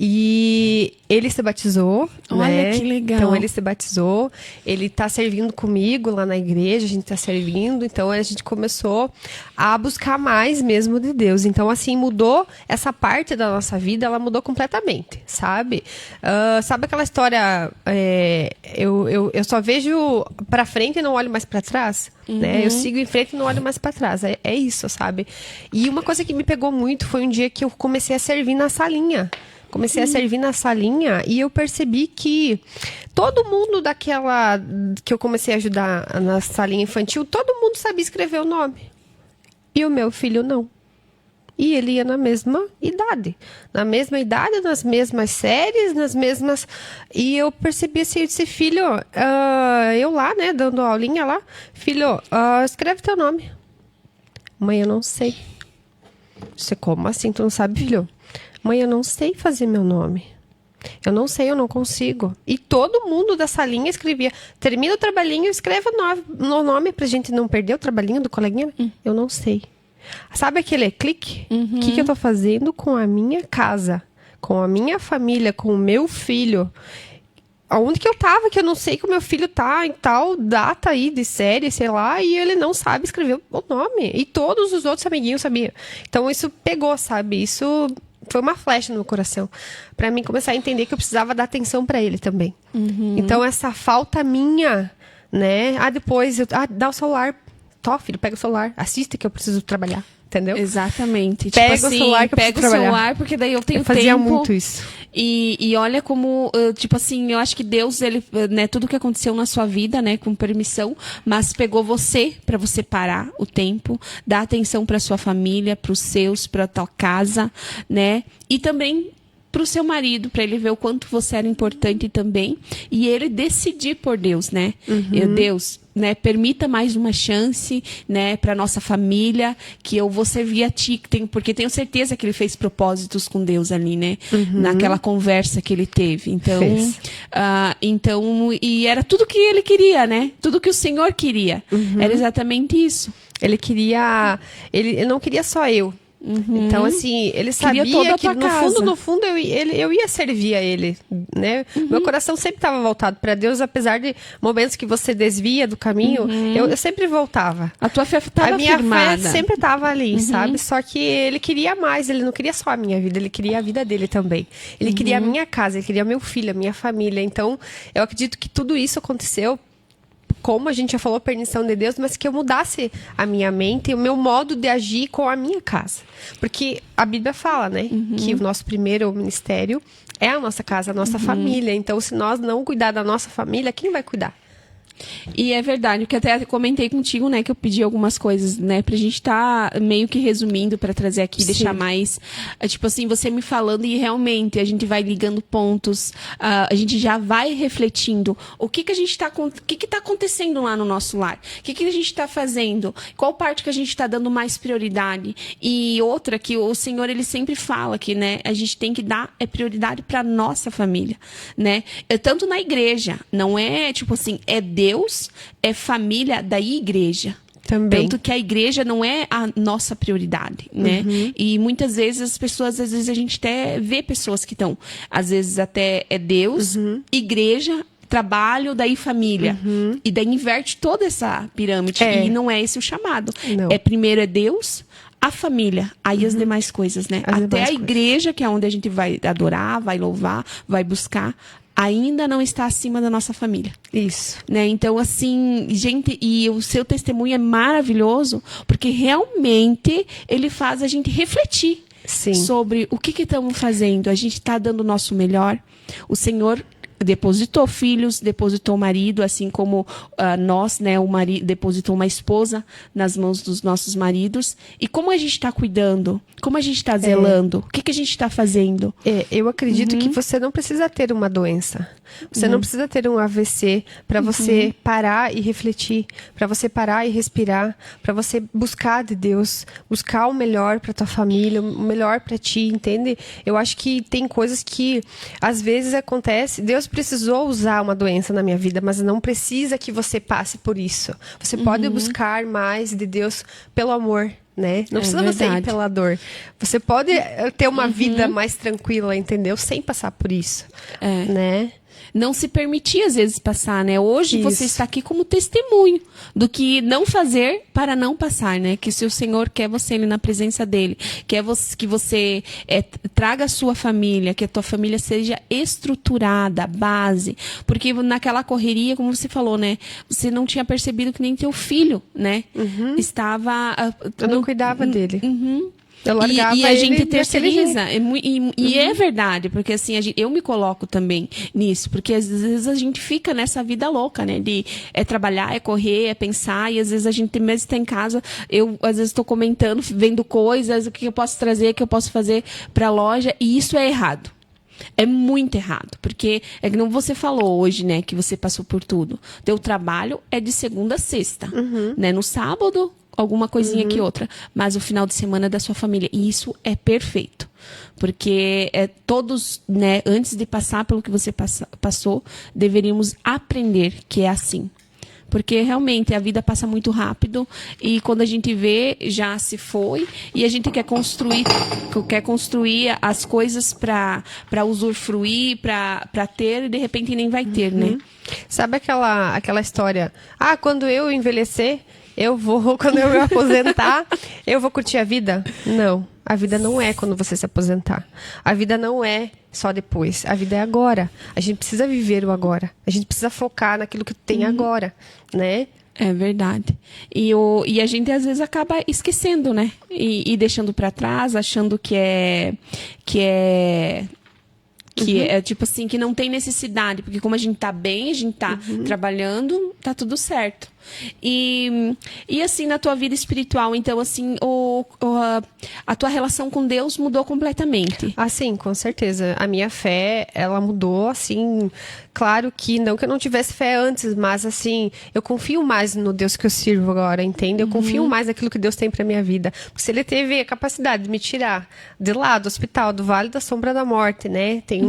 E ele se batizou, Olha, né? que legal. Então ele se batizou. Ele tá servindo comigo lá na igreja. A gente tá servindo. Então a gente começou a buscar mais mesmo de Deus. Então assim, mudou essa parte da nossa vida. Ela mudou completamente, sabe? Sabe aquela história... eu só vejo pra frente e não olho mais pra trás? Né? Eu sigo em frente e não olho mais pra trás. É isso, sabe? E uma coisa que me pegou muito foi um dia que eu comecei a servir na salinha. Comecei a servir na salinha e eu percebi que todo mundo que eu comecei a ajudar na salinha infantil, todo mundo sabia escrever o nome. E o meu filho não. E ele ia na mesma idade. Na mesma idade, nas mesmas séries, nas mesmas... E eu percebi assim, eu disse, filho, eu lá, né, dando aulinha lá, filho, escreve teu nome. Mãe, eu não sei. Você, como assim? Tu não sabe, filho? Mãe, eu não sei fazer meu nome. Eu não sei, eu não consigo. E todo mundo da salinha escrevia, termina o trabalhinho, escreva o nome pra gente não perder o trabalhinho do coleguinha. Eu não sei. Sabe aquele clique? O que eu tô fazendo com a minha casa? Com a minha família, com o meu filho? Aonde que eu tava, que eu não sei que o meu filho tá em tal data aí de série, sei lá, e ele não sabe escrever o nome. E todos os outros amiguinhos sabiam. Então isso pegou, sabe? Isso foi uma flecha no meu coração. Pra mim começar a entender que eu precisava dar atenção pra ele também. Então essa falta minha, né? Depois, dá o celular. Tó, filho, pega o celular. Assista que eu preciso trabalhar. Entendeu? Exatamente. Pega tipo o celular que eu preciso trabalhar. Pega o celular, porque daí eu tenho tempo. Eu fazia muito isso. E olha como, tipo assim, eu acho que Deus, ele, né, tudo que aconteceu na sua vida, né, com permissão, mas pegou você para você parar o tempo, dar atenção para sua família, para os seus, para tua casa, né? E também para o seu marido, para ele ver o quanto você era importante também, e ele decidir por Deus, né? Deus, né, permita mais uma chance, né, para nossa família, que eu vou servir a ti, porque tenho certeza que ele fez propósitos com Deus ali, né, naquela conversa que ele teve. Então, e era tudo que ele queria, né? Tudo que o Senhor queria. Era exatamente isso. Ele não queria só eu. Então, assim, ele sabia que no fundo, eu ia servir a ele, né? Meu coração sempre estava voltado para Deus, apesar de momentos que você desvia do caminho, eu sempre voltava. A tua fé estava firmada. A minha fé sempre estava ali, sabe? Só que ele queria mais, ele não queria só a minha vida, ele queria a vida dele também. Ele queria a minha casa, ele queria meu filho, a minha família. Então, eu acredito que tudo isso aconteceu, como a gente já falou, permissão de Deus, mas que eu mudasse a minha mente e o meu modo de agir com a minha casa. Porque a Bíblia fala, né, que o nosso primeiro ministério é a nossa casa, a nossa família. Então, se nós não cuidar da nossa família, quem vai cuidar? E é verdade, que até comentei contigo, né, que eu pedi algumas coisas, né, pra gente tá meio que resumindo pra trazer aqui, deixar mais, tipo assim, você me falando e realmente a gente vai ligando pontos, a gente já vai refletindo o que tá acontecendo lá no nosso lar, o que a gente tá fazendo, qual parte que a gente tá dando mais prioridade, e outra que o Senhor, ele sempre fala que, né, a gente tem que dar prioridade pra nossa família, né, tanto na igreja, não é, tipo assim, é Deus, é família da igreja. Também. Tanto que a igreja não é a nossa prioridade, né? E muitas vezes as pessoas, às vezes a gente até vê pessoas que estão, às vezes até é Deus, igreja, trabalho, daí família. E daí inverte toda essa pirâmide. E não é esse o chamado. Não. Primeiro é Deus, a família, aí as demais coisas, né? As Até demais a igreja, que é onde a gente vai adorar, vai louvar, vai buscar, ainda não está acima da nossa família. Isso. Né? Então, assim, gente, e o seu testemunho é maravilhoso, porque realmente ele faz a gente refletir Sim. sobre o que estamos fazendo. A gente está dando o nosso melhor. O Senhor depositou filhos, depositou marido, assim como nós, né, o marido depositou uma esposa nas mãos dos nossos maridos. E como a gente está cuidando? Como a gente está zelando? O que a gente está fazendo? Eu acredito que você não precisa ter uma doença. Você não precisa ter um AVC para você parar e refletir, para você parar e respirar, para você buscar de Deus, buscar o melhor para tua família, o melhor para ti, entende? Eu acho que tem coisas que às vezes acontece. Deus precisou usar uma doença na minha vida, mas não precisa que você passe por isso. Você pode buscar mais de Deus pelo amor. Né? Não precisa você ir pela dor. Você pode ter uma vida mais tranquila, entendeu? Sem passar por isso. Né? Não se permitir, às vezes, passar, né? Hoje você está aqui como testemunho do que não fazer para não passar, né? Que se o Senhor quer você ali na presença dele, quer que você traga a sua família, que a tua família seja estruturada, base. Porque naquela correria, como você falou, né? Você não tinha percebido que nem teu filho, né? Estava... Eu não cuidava dele. Eu e a gente terceiriza. E é verdade, porque assim, eu me coloco também nisso, porque às vezes a gente fica nessa vida louca, né? De trabalhar, correr, pensar, e às vezes a gente mesmo está em casa, eu às vezes estou comentando, vendo coisas, o que eu posso trazer, o que eu posso fazer para a loja, e isso é errado. É muito errado, porque é que não você falou hoje, né, que você passou por tudo. Teu trabalho é de segunda a sexta, né? No sábado, alguma coisinha que outra, mas o final de semana é da sua família. E isso é perfeito, porque todos, né, antes de passar pelo que você passou, deveríamos aprender que é assim. Porque realmente a vida passa muito rápido e quando a gente vê, já se foi e a gente quer construir as coisas para usufruir, para ter e de repente nem vai ter, né? Sabe aquela história? Quando eu envelhecer, quando eu me aposentar, eu vou curtir a vida? Não. A vida não é quando você se aposentar. A vida não é só depois. A vida é agora. A gente precisa viver o agora. A gente precisa focar naquilo que tem agora, né? É verdade. E a gente às vezes acaba esquecendo, né? E deixando para trás, achando que é tipo assim, que não tem necessidade, porque como a gente tá bem, a gente tá trabalhando, tá tudo certo. E assim, na tua vida espiritual, então assim, a tua relação com Deus mudou completamente. Sim, com certeza. A minha fé, ela mudou, assim, claro que não que eu não tivesse fé antes, mas assim, eu confio mais no Deus que eu sirvo agora, entende? Eu confio mais naquilo que Deus tem pra minha vida. Porque se Ele teve a capacidade de me tirar de lá do hospital, do Vale da Sombra da Morte, né? Tem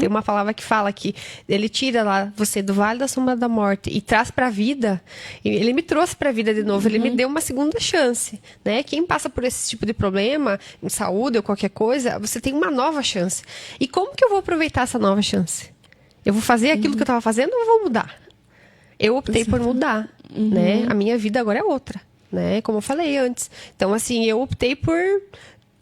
uma palavra que fala que Ele tira lá você do Vale da Sombra da Morte e traz pra vida. Ele me trouxe para a vida de novo, Ele me deu uma segunda chance, né? Quem passa por esse tipo de problema, em saúde ou qualquer coisa, você tem uma nova chance. E como que eu vou aproveitar essa nova chance? Eu vou fazer aquilo que eu estava fazendo ou eu vou mudar? Eu optei por mudar, né? A minha vida agora é outra, né? Como eu falei antes. Então, assim, eu optei por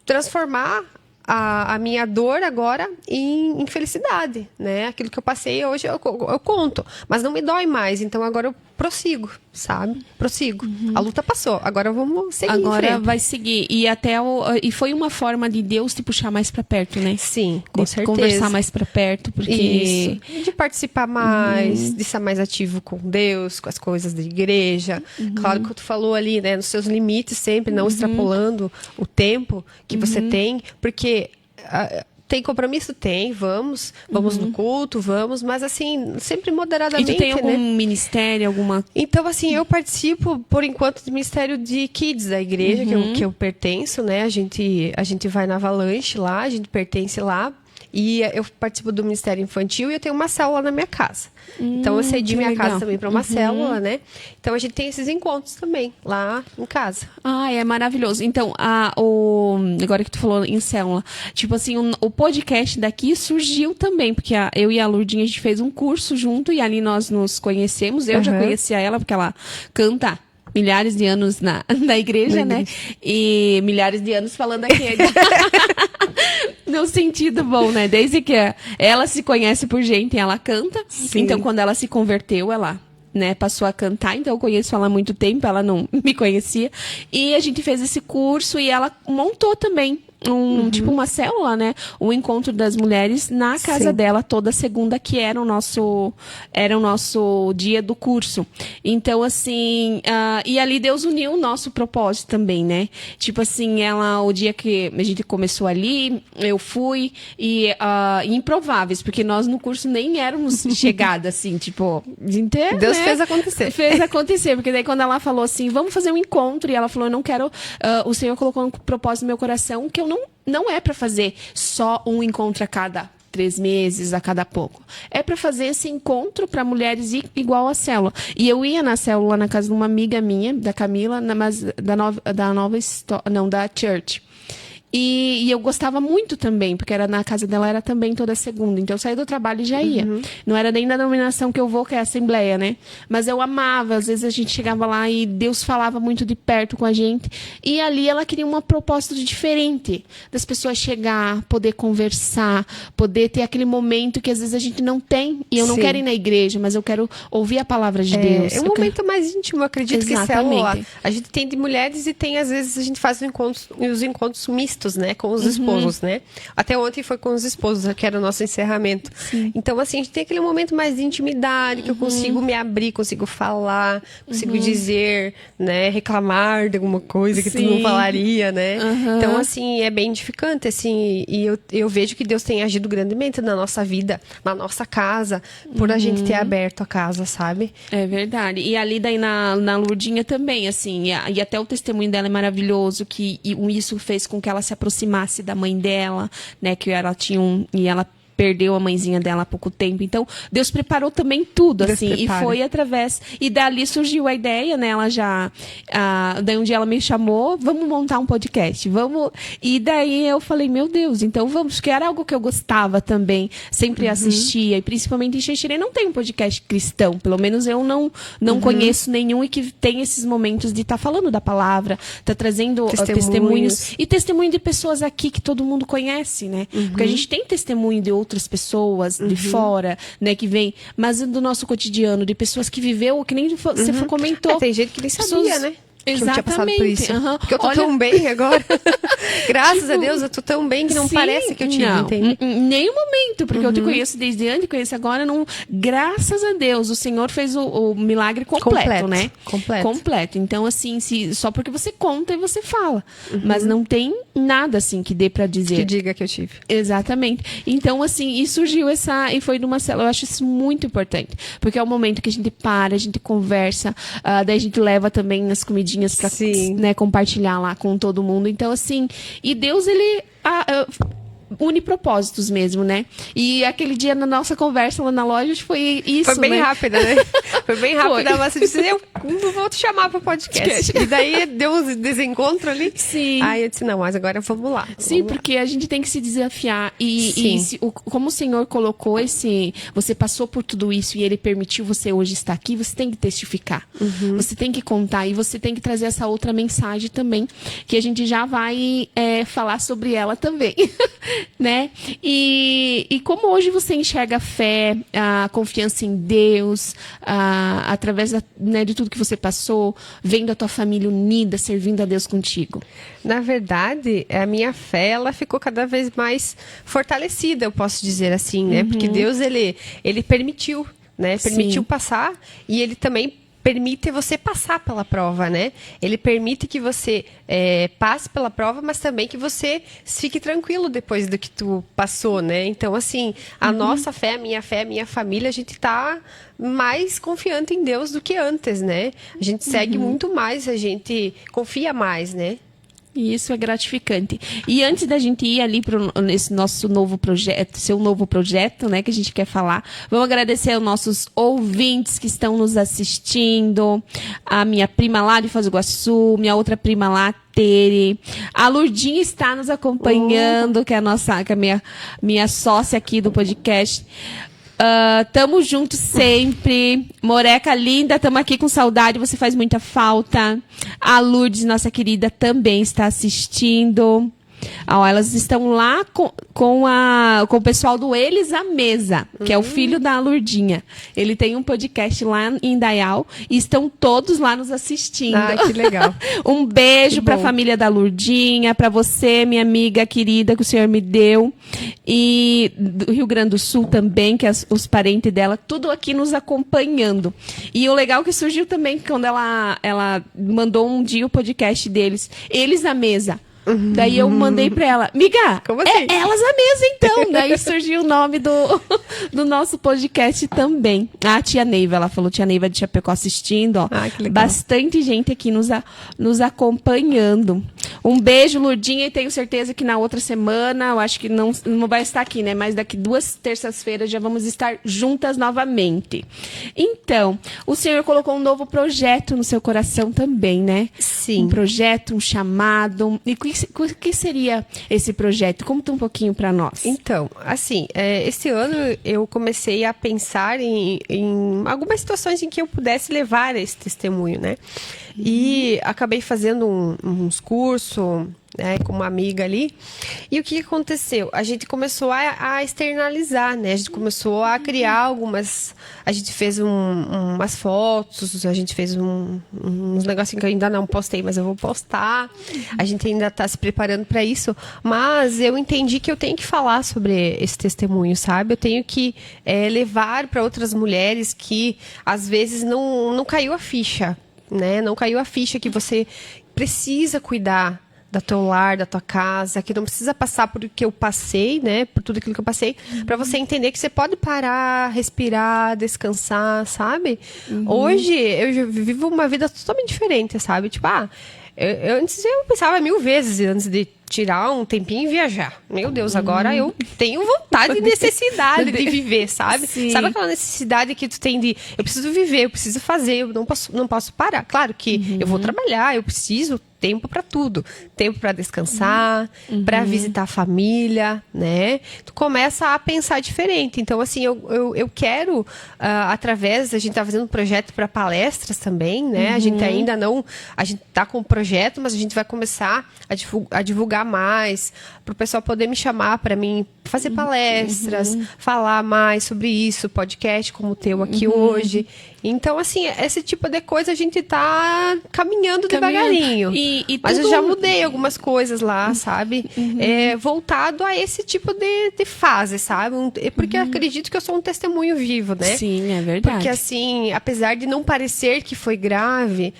transformar a minha dor agora em felicidade, né? Aquilo que eu passei hoje eu conto, mas não me dói mais, então agora eu prossigo, sabe? Prossigo. A luta passou, agora vamos seguir agora vai seguir. E foi uma forma de Deus te puxar mais para perto, né? Sim, com certeza. Conversar mais para perto, porque... Isso. De participar mais, de ser mais ativo com Deus, com as coisas da igreja. Claro que tu falou ali, né? Nos seus limites sempre, não extrapolando o tempo que você tem, porque... Tem compromisso? Tem, vamos no culto, vamos, mas assim, sempre moderadamente. E tu tem algum ministério, alguma... Então, assim, eu participo, por enquanto, do ministério de Kids da igreja, que eu pertenço, né? A gente vai na Avalanche lá, a gente pertence lá. E eu participo do Ministério Infantil e eu tenho uma célula na minha casa. Então, eu cedi minha casa também para uma célula, né? Então, a gente tem esses encontros também, lá em casa. Ah, é maravilhoso. Então, agora que tu falou em célula, tipo assim, o podcast daqui surgiu também, porque eu e a Lourdinha, a gente fez um curso junto e ali nós nos conhecemos. Eu já conhecia ela, porque ela canta milhares de anos na igreja, né? E milhares de anos falando aqui. No sentido bom, né? Desde que ela se conhece por gente, ela canta. Sim. Então, quando ela se converteu, ela, né, passou a cantar. Então, eu conheço ela há muito tempo, ela não me conhecia. E a gente fez esse curso e ela montou também tipo uma célula, né? O encontro das mulheres na casa dela toda segunda, que era o nosso dia do curso. Então, assim, e ali Deus uniu o nosso propósito também, né? Tipo assim, o dia que a gente começou ali, eu fui improváveis, porque nós no curso nem éramos chegadas, assim, tipo, de inteiro, Deus, né? fez acontecer. Fez acontecer, porque daí quando ela falou assim, vamos fazer um encontro, e ela falou, eu não quero, o Senhor colocou um propósito no meu coração que eu não é para fazer só um encontro a cada 3 meses, a cada pouco. É para fazer esse encontro para mulheres igual a célula. E eu ia na célula na casa de uma amiga minha, da Camila, mas da Church. E eu gostava muito também, porque era na casa dela, era também toda segunda. Então, eu saía do trabalho e já ia. Não era nem da denominação que eu vou, que é a Assembleia, né? Mas eu amava. Às vezes, a gente chegava lá e Deus falava muito de perto com a gente. E ali, ela queria um propósito diferente. Das pessoas chegar, poder conversar, poder ter aquele momento que, às vezes, a gente não tem. E eu não quero ir na igreja, mas eu quero ouvir a palavra de Deus. É um momento mais íntimo. Eu acredito que célula, a gente tem de mulheres e tem, às vezes, a gente faz os encontros mistos, né, com os esposos, né? Até ontem foi com os esposos, que era o nosso encerramento. Sim. Então, assim, a gente tem aquele momento mais de intimidade, que eu consigo me abrir, consigo falar, consigo dizer, né, reclamar de alguma coisa que tu não falaria, né? Então, assim, é bem edificante, assim, e eu vejo que Deus tem agido grandemente na nossa vida, na nossa casa, por a gente ter aberto a casa, sabe? É verdade. E ali daí na Lourdinha também, assim, e até o testemunho dela é maravilhoso, que isso fez com que ela se aproximasse da mãe dela, né, que ela tinha e ela perdeu a mãezinha dela há pouco tempo. Então, Deus preparou também tudo, assim, e foi através... E dali surgiu a ideia, né, ela já... daí um dia ela me chamou, vamos montar um podcast, vamos... E daí eu falei, meu Deus, então vamos, porque era algo que eu gostava também, sempre assistia, e principalmente em Xanxerê não tem um podcast cristão, pelo menos eu não conheço nenhum e que tem esses momentos de estar falando da palavra, tá trazendo testemunhos, e testemunho de pessoas aqui que todo mundo conhece, né? Porque a gente tem testemunho de outras pessoas de fora, né, que vem, mas do nosso cotidiano, de pessoas que viveu, que nem você comentou. Tem gente que nem sabia, né? Exatamente. Que eu tinha passado por isso. Porque eu tô tão bem agora. Graças a Deus, eu tô tão bem que não parece que eu tive, entende? Em nenhum momento, porque eu te conheço desde antes, conheço agora, graças a Deus, o Senhor fez o milagre completo, né? Completo. Então, assim, só porque você conta e você fala. Mas não tem nada, assim, que dê pra dizer. Que diga que eu tive. Exatamente. Então, assim, e surgiu e foi numa célula, eu acho isso muito importante. Porque é o momento que a gente para, a gente conversa, daí a gente leva também nas comidinhas para, né, compartilhar lá com todo mundo. Então, assim, e Deus, ele une propósitos mesmo, né? E aquele dia na nossa conversa lá na loja foi isso, foi bem né? rápida, né? Foi bem rápida, mas você disse, eu vou te chamar para podcast. E daí deu um desencontro ali. Sim. Aí eu disse, não, mas agora vamos lá. Sim, porque a gente tem que se desafiar. Como o Senhor colocou você passou por tudo isso e Ele permitiu você hoje estar aqui, você tem que testificar. Você tem que contar e você tem que trazer essa outra mensagem também, que a gente já vai falar sobre ela também. Né? E como hoje você enxerga a fé, a confiança em Deus, através né, de tudo que você passou, vendo a tua família unida, servindo a Deus contigo? Na verdade, a minha fé, ela ficou cada vez mais fortalecida, eu posso dizer assim, né? Porque Deus, ele permitiu, né? Permitiu passar e Ele também permite você passar pela prova, né? Ele permite que você passe pela prova, mas também que você fique tranquilo depois do que tu passou, né? Então, assim, a nossa fé, a minha família, a gente tá mais confiante em Deus do que antes, né? A gente segue muito mais, a gente confia mais, né? E isso é gratificante. E antes da gente ir ali para esse nosso novo projeto, seu novo projeto, né, que a gente quer falar, vamos agradecer aos nossos ouvintes que estão nos assistindo, a minha prima lá de Foz do Iguaçu, minha outra prima lá, Tere, a Lurdinha está nos acompanhando, que é a minha sócia aqui do podcast. Tamo junto sempre. Moreca linda, tamo aqui com saudade, você faz muita falta. A Lourdes, nossa querida, também está assistindo. Elas estão lá com o pessoal do Eles à Mesa, que é o filho da Lurdinha. Ele tem um podcast lá em Indaial e estão todos lá nos assistindo. Que legal. Um beijo para a família da Lurdinha, para você, minha amiga querida, que o Senhor me deu. E do Rio Grande do Sul também, que é os parentes dela, tudo aqui nos acompanhando. E o legal que surgiu também, quando ela mandou um dia o podcast deles, Eles à Mesa. Daí eu mandei pra ela, miga, como assim? Elas à Mesa então. Daí surgiu o nome do nosso podcast também. A tia Neiva, ela falou, tia Neiva de Chapecó assistindo, ó. Que legal. Bastante gente aqui nos acompanhando. Um beijo, Lurdinha, e tenho certeza que na outra semana, eu acho que não vai estar aqui, né? Mas daqui 2 terças-feiras já vamos estar juntas novamente. Então, o Senhor colocou um novo projeto no seu coração também, né? Sim. Um projeto, um chamado. E o que seria esse projeto? Conta um pouquinho para nós. Então, assim, esse ano eu comecei a pensar em algumas situações em que eu pudesse levar esse testemunho, né? E acabei fazendo uns cursos, né, com uma amiga ali. E o que aconteceu? A gente começou a externalizar, né? A gente começou a criar algumas... A gente fez umas fotos, a gente fez uns negocinhos que eu ainda não postei, mas eu vou postar. A gente ainda está se preparando para isso. Mas eu entendi que eu tenho que falar sobre esse testemunho, sabe? Eu tenho que levar para outras mulheres que, às vezes, não caiu a ficha, né? Não caiu a ficha que você precisa cuidar da teu lar, da tua casa, que não precisa passar por o que eu passei, né? Por tudo aquilo que eu passei, para você entender que você pode parar, respirar, descansar, sabe? Hoje eu vivo uma vida totalmente diferente, sabe? Tipo, antes eu pensava 1000 vezes antes de tirar um tempinho e viajar. Meu Deus, agora eu tenho vontade e necessidade de viver, sabe? Sim. Sabe aquela necessidade que tu tem de... Eu preciso viver, eu preciso fazer, eu não posso parar. Claro que eu vou trabalhar, eu preciso tempo para tudo. Tempo para descansar, para visitar a família, né? Tu começa a pensar diferente. Então, assim, eu quero, através... A gente tá fazendo um projeto para palestras também, né? A gente ainda não... A gente tá com um projeto, mas a gente vai começar a divulgar mais, para o pessoal poder me chamar para mim fazer palestras, falar mais sobre isso, podcast como o teu aqui hoje. Então, assim, esse tipo de coisa a gente tá caminhando devagarinho. Mas eu já mudei algumas coisas lá, sabe? Voltado a esse tipo de fase, sabe? Porque acredito que eu sou um testemunho vivo, né? Sim, é verdade. Porque, assim, apesar de não parecer que foi grave,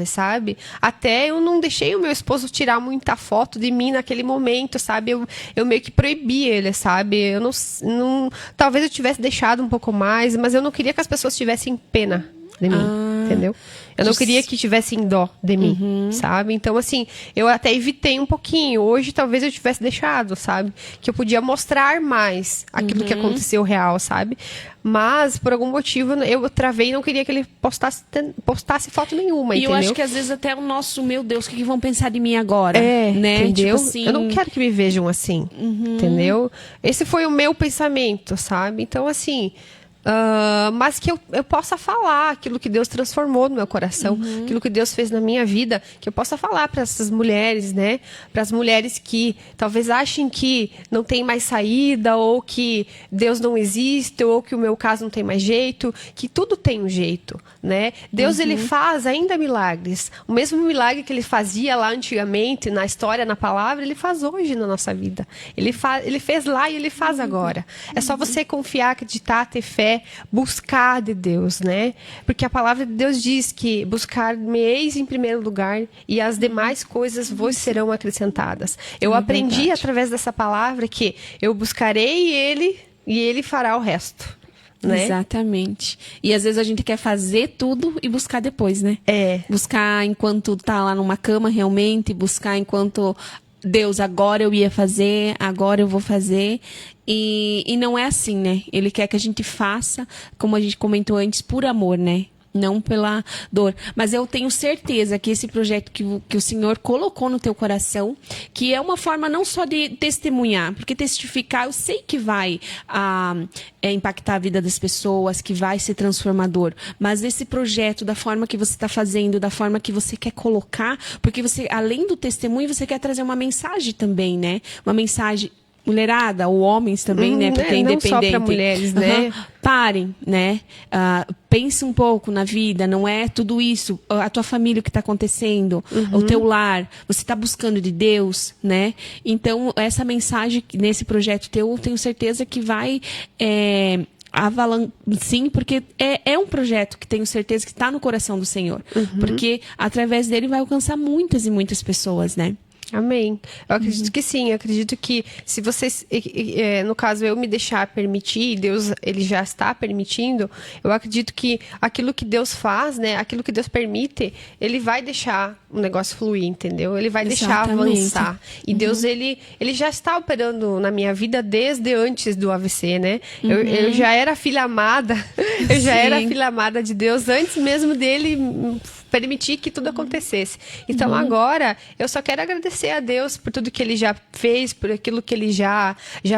sabe? Até eu não deixei o meu esposo tirar muita foto de mim naquele momento, sabe? Eu meio que proibi ele, sabe? Eu não talvez eu tivesse deixado um pouco mais, mas eu não queria que as pessoas tivessem pena de mim, entendeu? Eu não queria que tivessem dó de mim, sabe? Então, assim, eu até evitei um pouquinho. Hoje, talvez eu tivesse deixado, sabe? Que eu podia mostrar mais aquilo que aconteceu real, sabe? Mas, por algum motivo, eu travei e não queria que ele postasse foto nenhuma, entendeu? E eu acho que, às vezes, até o nosso, meu Deus, o que vão pensar de mim agora? Né? Entendeu? Tipo assim... Eu não quero que me vejam assim, entendeu? Esse foi o meu pensamento, sabe? Então, assim... mas que eu possa falar aquilo que Deus transformou no meu coração, aquilo que Deus fez na minha vida, que eu possa falar para essas mulheres, né? Para as mulheres que talvez achem que não tem mais saída, ou que Deus não existe, ou que o meu caso não tem mais jeito, que tudo tem um jeito, né? Deus, ele faz ainda milagres. O mesmo milagre que ele fazia lá antigamente, na história, na palavra, ele faz hoje na nossa vida. Ele fez lá e ele faz agora. É só você confiar, acreditar, ter fé, buscar de Deus, né? Porque a palavra de Deus diz que buscar-me-eis em primeiro lugar e as demais coisas vos serão acrescentadas. Eu aprendi através dessa palavra que eu buscarei ele e ele fará o resto. né? Exatamente. E às vezes a gente quer fazer tudo e buscar depois, né? Buscar enquanto tá lá numa cama realmente, buscar enquanto Deus, agora eu ia fazer, agora eu vou fazer. E não é assim, né? Ele quer que a gente faça, como a gente comentou antes, por amor, né? Não pela dor. Mas eu tenho certeza que esse projeto que o Senhor colocou no teu coração, que é uma forma não só de testemunhar, porque testificar eu sei que vai impactar a vida das pessoas, que vai ser transformador. Mas esse projeto, da forma que você está fazendo, da forma que você quer colocar, porque você, além do testemunho, você quer trazer uma mensagem também, né? Uma mensagem... mulherada, ou homens também, né? Porque é independente. Não só para mulheres, né? Parem, né? Pense um pouco na vida, não é tudo isso. A tua família, o que está acontecendo, o teu lar, você está buscando de Deus, né? Então, essa mensagem nesse projeto teu, eu tenho certeza que vai... sim, porque é um projeto que tenho certeza que está no coração do Senhor. Porque através dele vai alcançar muitas e muitas pessoas, né? Amém. Eu acredito que sim. Eu acredito que se vocês, no caso, eu me deixar permitir, Deus, ele já está permitindo, eu acredito que aquilo que Deus faz, né, aquilo que Deus permite, ele vai deixar o negócio fluir, entendeu? Ele vai deixar avançar. E Deus, ele já está operando na minha vida desde antes do AVC, né? Eu já era filha amada, eu já era filha amada de Deus antes mesmo dele permitir que tudo acontecesse. Então agora, eu só quero agradecer a Deus por tudo que ele já fez, por aquilo que ele já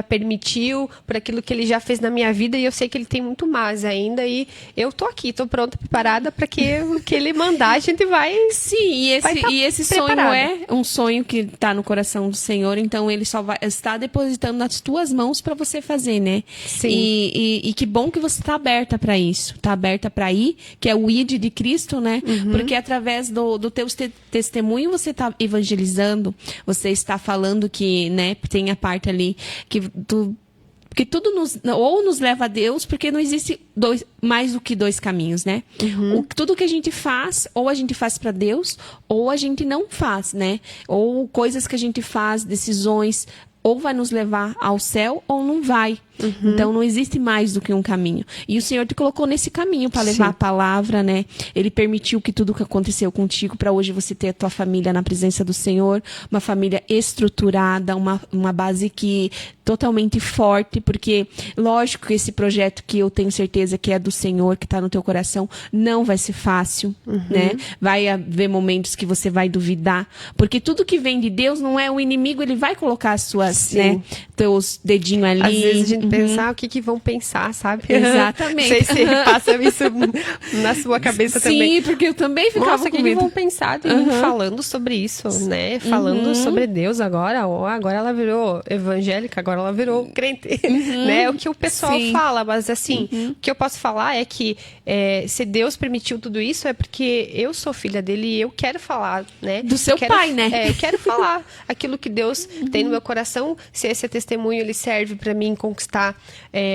permitiu, por aquilo que ele já fez na minha vida, e eu sei que ele tem muito mais ainda, e eu tô aqui, tô pronta, preparada para que o que ele mandar, a gente vai... Sim, e esse sonho é um sonho que tá no coração do Senhor, então ele só vai estar depositando nas tuas mãos para você fazer, né? Sim. E que bom que você tá aberta para isso, tá aberta para ir, que é o ID de Cristo, né? Porque através do teu testemunho você está evangelizando, você está falando que, né, tem a parte ali que tudo nos leva a Deus, porque não existe mais do que dois caminhos, né? Tudo que a gente faz, ou a gente faz para Deus, ou a gente não faz, né? Ou coisas que a gente faz, decisões, ou vai nos levar ao céu, ou não vai. Então, não existe mais do que um caminho. E o Senhor te colocou nesse caminho para levar a palavra, né? Ele permitiu que tudo que aconteceu contigo, para hoje você ter a tua família na presença do Senhor, uma família estruturada, uma base que totalmente forte, porque, lógico que esse projeto que eu tenho certeza que é do Senhor, que está no teu coração, não vai ser fácil, né? Vai haver momentos que você vai duvidar, porque tudo que vem de Deus não é o inimigo, ele vai colocar as suas, né, teus dedinhos ali. Às vezes a gente pensar o que vão pensar, sabe? Exatamente. Não sei se passa isso na sua cabeça também. Sim, porque eu também ficava Nossa, com que medo. vão pensar de mim falando sobre isso, né? Falando sobre Deus agora. Agora ela virou evangélica, agora ela virou crente, né? O que o pessoal fala, mas assim, o que eu posso falar é que se Deus permitiu tudo isso, é porque eu sou filha dele e eu quero falar, né? Do seu pai, né? Eu quero falar aquilo que Deus tem no meu coração. Se esse testemunho ele serve para mim conquistar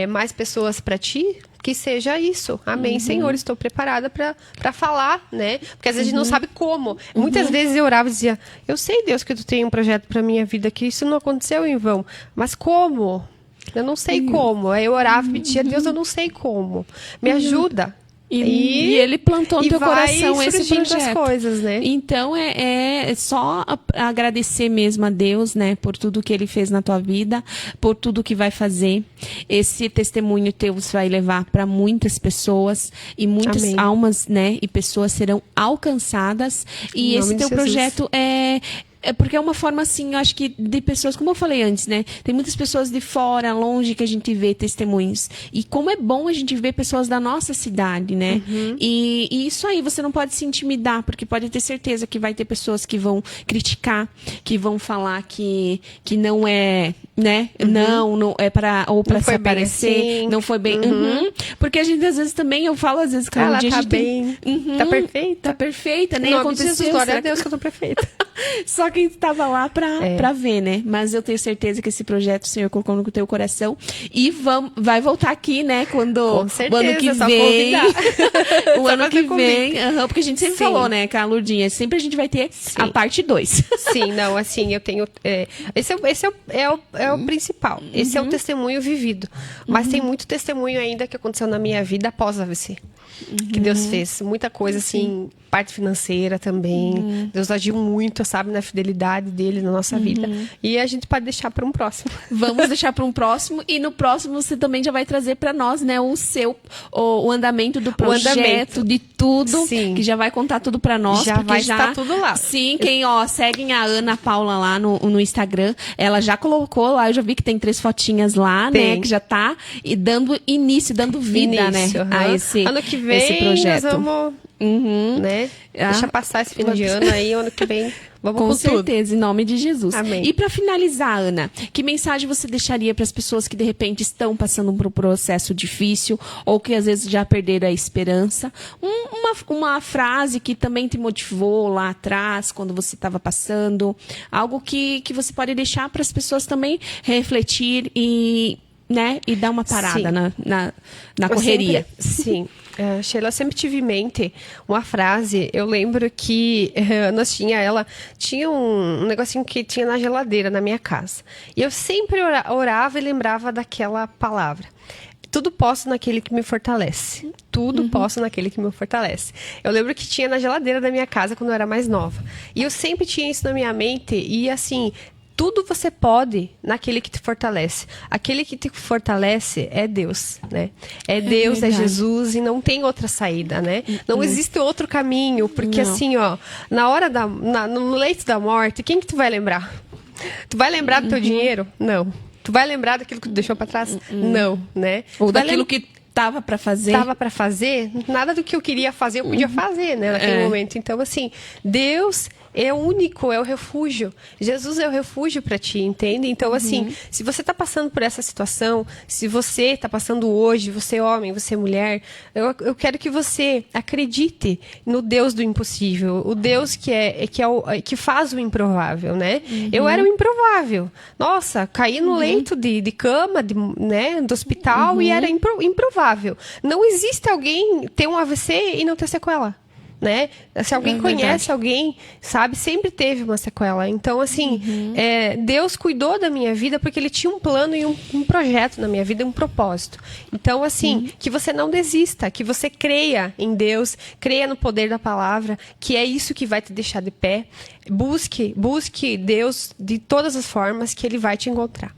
mais pessoas para ti, que seja isso. Amém, Senhor, estou preparada para falar, né? Porque às vezes a gente não sabe como. Muitas vezes eu orava e dizia, eu sei, Deus, que tu tem um projeto para minha vida, que isso não aconteceu em vão, mas como? Eu não sei como. Aí eu orava e pedia, Deus, eu não sei como. Me ajuda. E ele plantou no teu coração esse projeto. As coisas, né? Então, é só agradecer mesmo a Deus, né? Por tudo que ele fez na tua vida, por tudo que vai fazer. Esse testemunho teu vai levar para muitas pessoas e muitas almas, né? E pessoas serão alcançadas. E esse teu projeto porque é uma forma, assim, eu acho que de pessoas, como eu falei antes, né? Tem muitas pessoas de fora, longe, que a gente vê testemunhos. E como é bom a gente ver pessoas da nossa cidade, né? E isso aí, você não pode se intimidar, porque pode ter certeza que vai ter pessoas que vão criticar, que vão falar que não é, né? Não é para se aparecer, assim. não foi bem. Porque a gente, às vezes, também, eu falo, às vezes, que ela um dia tá a gente bem, tá perfeita. Tá perfeita, nem Não, aconteceu. Jesus, glória a Deus que eu tô perfeita. Só quem estava lá pra ver, né? Mas eu tenho certeza que esse projeto o Senhor colocou no teu coração. E vai voltar aqui, né? Quando Com certeza, o ano que só vem. O ano que convite. vem. Porque a gente sempre falou, né, com a Lourdinha? Sempre a gente vai ter a parte 2. Sim, não, assim, eu tenho. Esse é o principal. Esse é o testemunho vivido. Mas tem muito testemunho ainda que aconteceu na minha vida após a AVC. Que Deus fez. Muita coisa, assim, parte financeira também. Deus agiu muito, sabe, na fidelidade dele na nossa vida. E a gente pode deixar para um próximo. Vamos deixar para um próximo. E no próximo você também já vai trazer para nós, né, o andamento do projeto, de tudo. Sim. Que já vai contar tudo para nós. Já vai estar tudo lá. Sim, quem, seguem a Ana Paula lá no Instagram, ela já colocou lá, eu já vi que tem 3 fotinhas lá, né, que já tá dando início, dando vida, né, a esse ano que vem, esse projeto. Nós vamos, né, deixa passar esse fim de ano aí, ano que vem vamos com com certeza, tudo. em nome de Jesus. Amém. E para finalizar, Ana, que mensagem você deixaria para as pessoas que de repente estão passando por um processo difícil ou que às vezes já perderam a esperança? Uma frase que também te motivou lá atrás, quando você estava passando, algo que você pode deixar para as pessoas também refletir e, né, e dar uma parada na correria. Sim. Sheila, eu sempre tive em mente uma frase. Eu lembro que nós tinha um negocinho que tinha na geladeira na minha casa. E eu sempre orava e lembrava daquela palavra. Tudo posso naquele que me fortalece. Tudo posso naquele que me fortalece. Eu lembro que tinha na geladeira da minha casa quando eu era mais nova. E eu sempre tinha isso na minha mente. E assim, tudo você pode naquele que te fortalece. Aquele que te fortalece é Deus, né? É Deus, é Jesus e não tem outra saída, né? Não existe outro caminho, porque assim, ó, na hora no leito da morte, quem que tu vai lembrar? Tu vai lembrar do teu dinheiro? Não. Tu vai lembrar daquilo que tu deixou pra trás? Não, né? Ou daquilo que tava para fazer? Tava para fazer, nada do que eu queria fazer eu podia fazer, né, naquele momento. Então, assim, Deus é o único, é o refúgio. Jesus é o refúgio para ti, entende? Então, assim, se você tá passando por essa situação, se você tá passando hoje, você é homem, você é mulher, eu quero que você acredite no Deus do impossível, o Deus que faz o improvável, né? Eu era o improvável. Nossa, caí no leito de cama, né, do hospital e era improvável. Não existe alguém ter um AVC e não ter sequela. Né? Se alguém conhece alguém, sabe, sempre teve uma sequela. Então, assim, Deus cuidou da minha vida porque Ele tinha um plano e um projeto na minha vida, um propósito. Então, assim, que você não desista, que você creia em Deus, creia no poder da palavra, que é isso que vai te deixar de pé. Busque Deus de todas as formas que Ele vai te encontrar.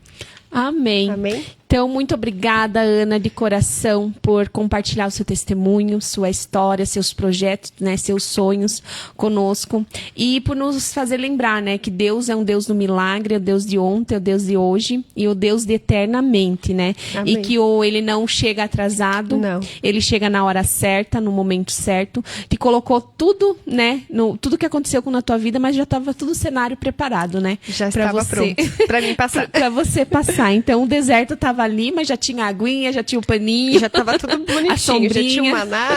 Amém. Amém. Então, muito obrigada, Ana, de coração, por compartilhar o seu testemunho, sua história, seus projetos, né, seus sonhos conosco. E por nos fazer lembrar, né, que Deus é um Deus do milagre, é o Deus de ontem, é o Deus de hoje e o Deus de eternamente, né? Amém. E que Ele não chega atrasado, Não. Ele chega na hora certa, no momento certo. Te colocou tudo, né, tudo que aconteceu na tua vida, mas já estava tudo o cenário preparado, né? Já estava pronto para mim passar. Para você passar. Então, o deserto estava ali, mas já tinha aguinha, já tinha o paninho. Já estava tudo bonitinho, já tinha o maná.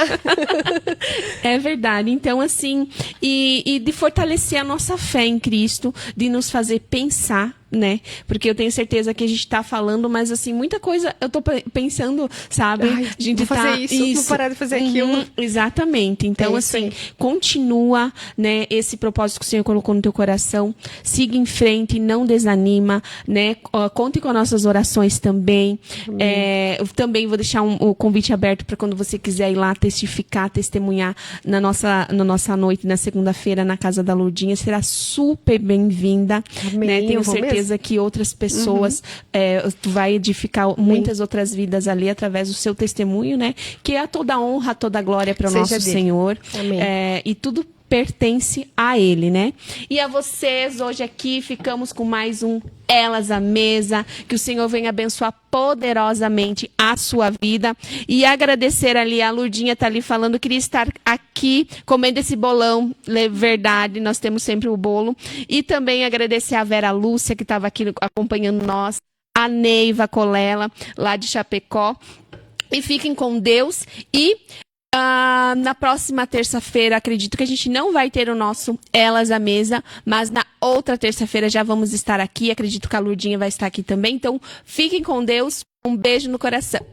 É verdade. Então, assim, e de fortalecer a nossa fé em Cristo, de nos fazer pensar, né? Porque eu tenho certeza que a gente tá falando, mas assim, muita coisa eu tô pensando, sabe? Ai, a gente vou fazer isso, vou parar de fazer aquilo. Exatamente. Então, assim, continua, né, esse propósito que o Senhor colocou no teu coração, siga em frente, não desanima, né? Conte com nossas orações também. Eu também vou deixar o convite aberto para quando você quiser ir lá testificar, testemunhar na nossa noite, na segunda-feira, na casa da Lourdinha. Será super bem-vinda. Né? Tenho certeza que outras pessoas, tu vai edificar muitas outras vidas ali através do seu testemunho, né? Que é toda honra, toda glória para o nosso Senhor. Amém. E tudo pertence a Ele, né? E a vocês, hoje aqui, ficamos com mais um Elas à Mesa. Que o Senhor venha abençoar poderosamente a sua vida. E agradecer ali, a Lourdinha tá ali falando, queria estar aqui comendo esse bolão, verdade, nós temos sempre o bolo. E também agradecer a Vera Lúcia, que estava aqui acompanhando nós, a Neiva Colela, lá de Chapecó. E fiquem com Deus e Na próxima terça-feira, acredito que a gente não vai ter o nosso Elas à Mesa, mas na outra terça-feira já vamos estar aqui. Acredito que a Lurdinha vai estar aqui também. Então, fiquem com Deus. Um beijo no coração.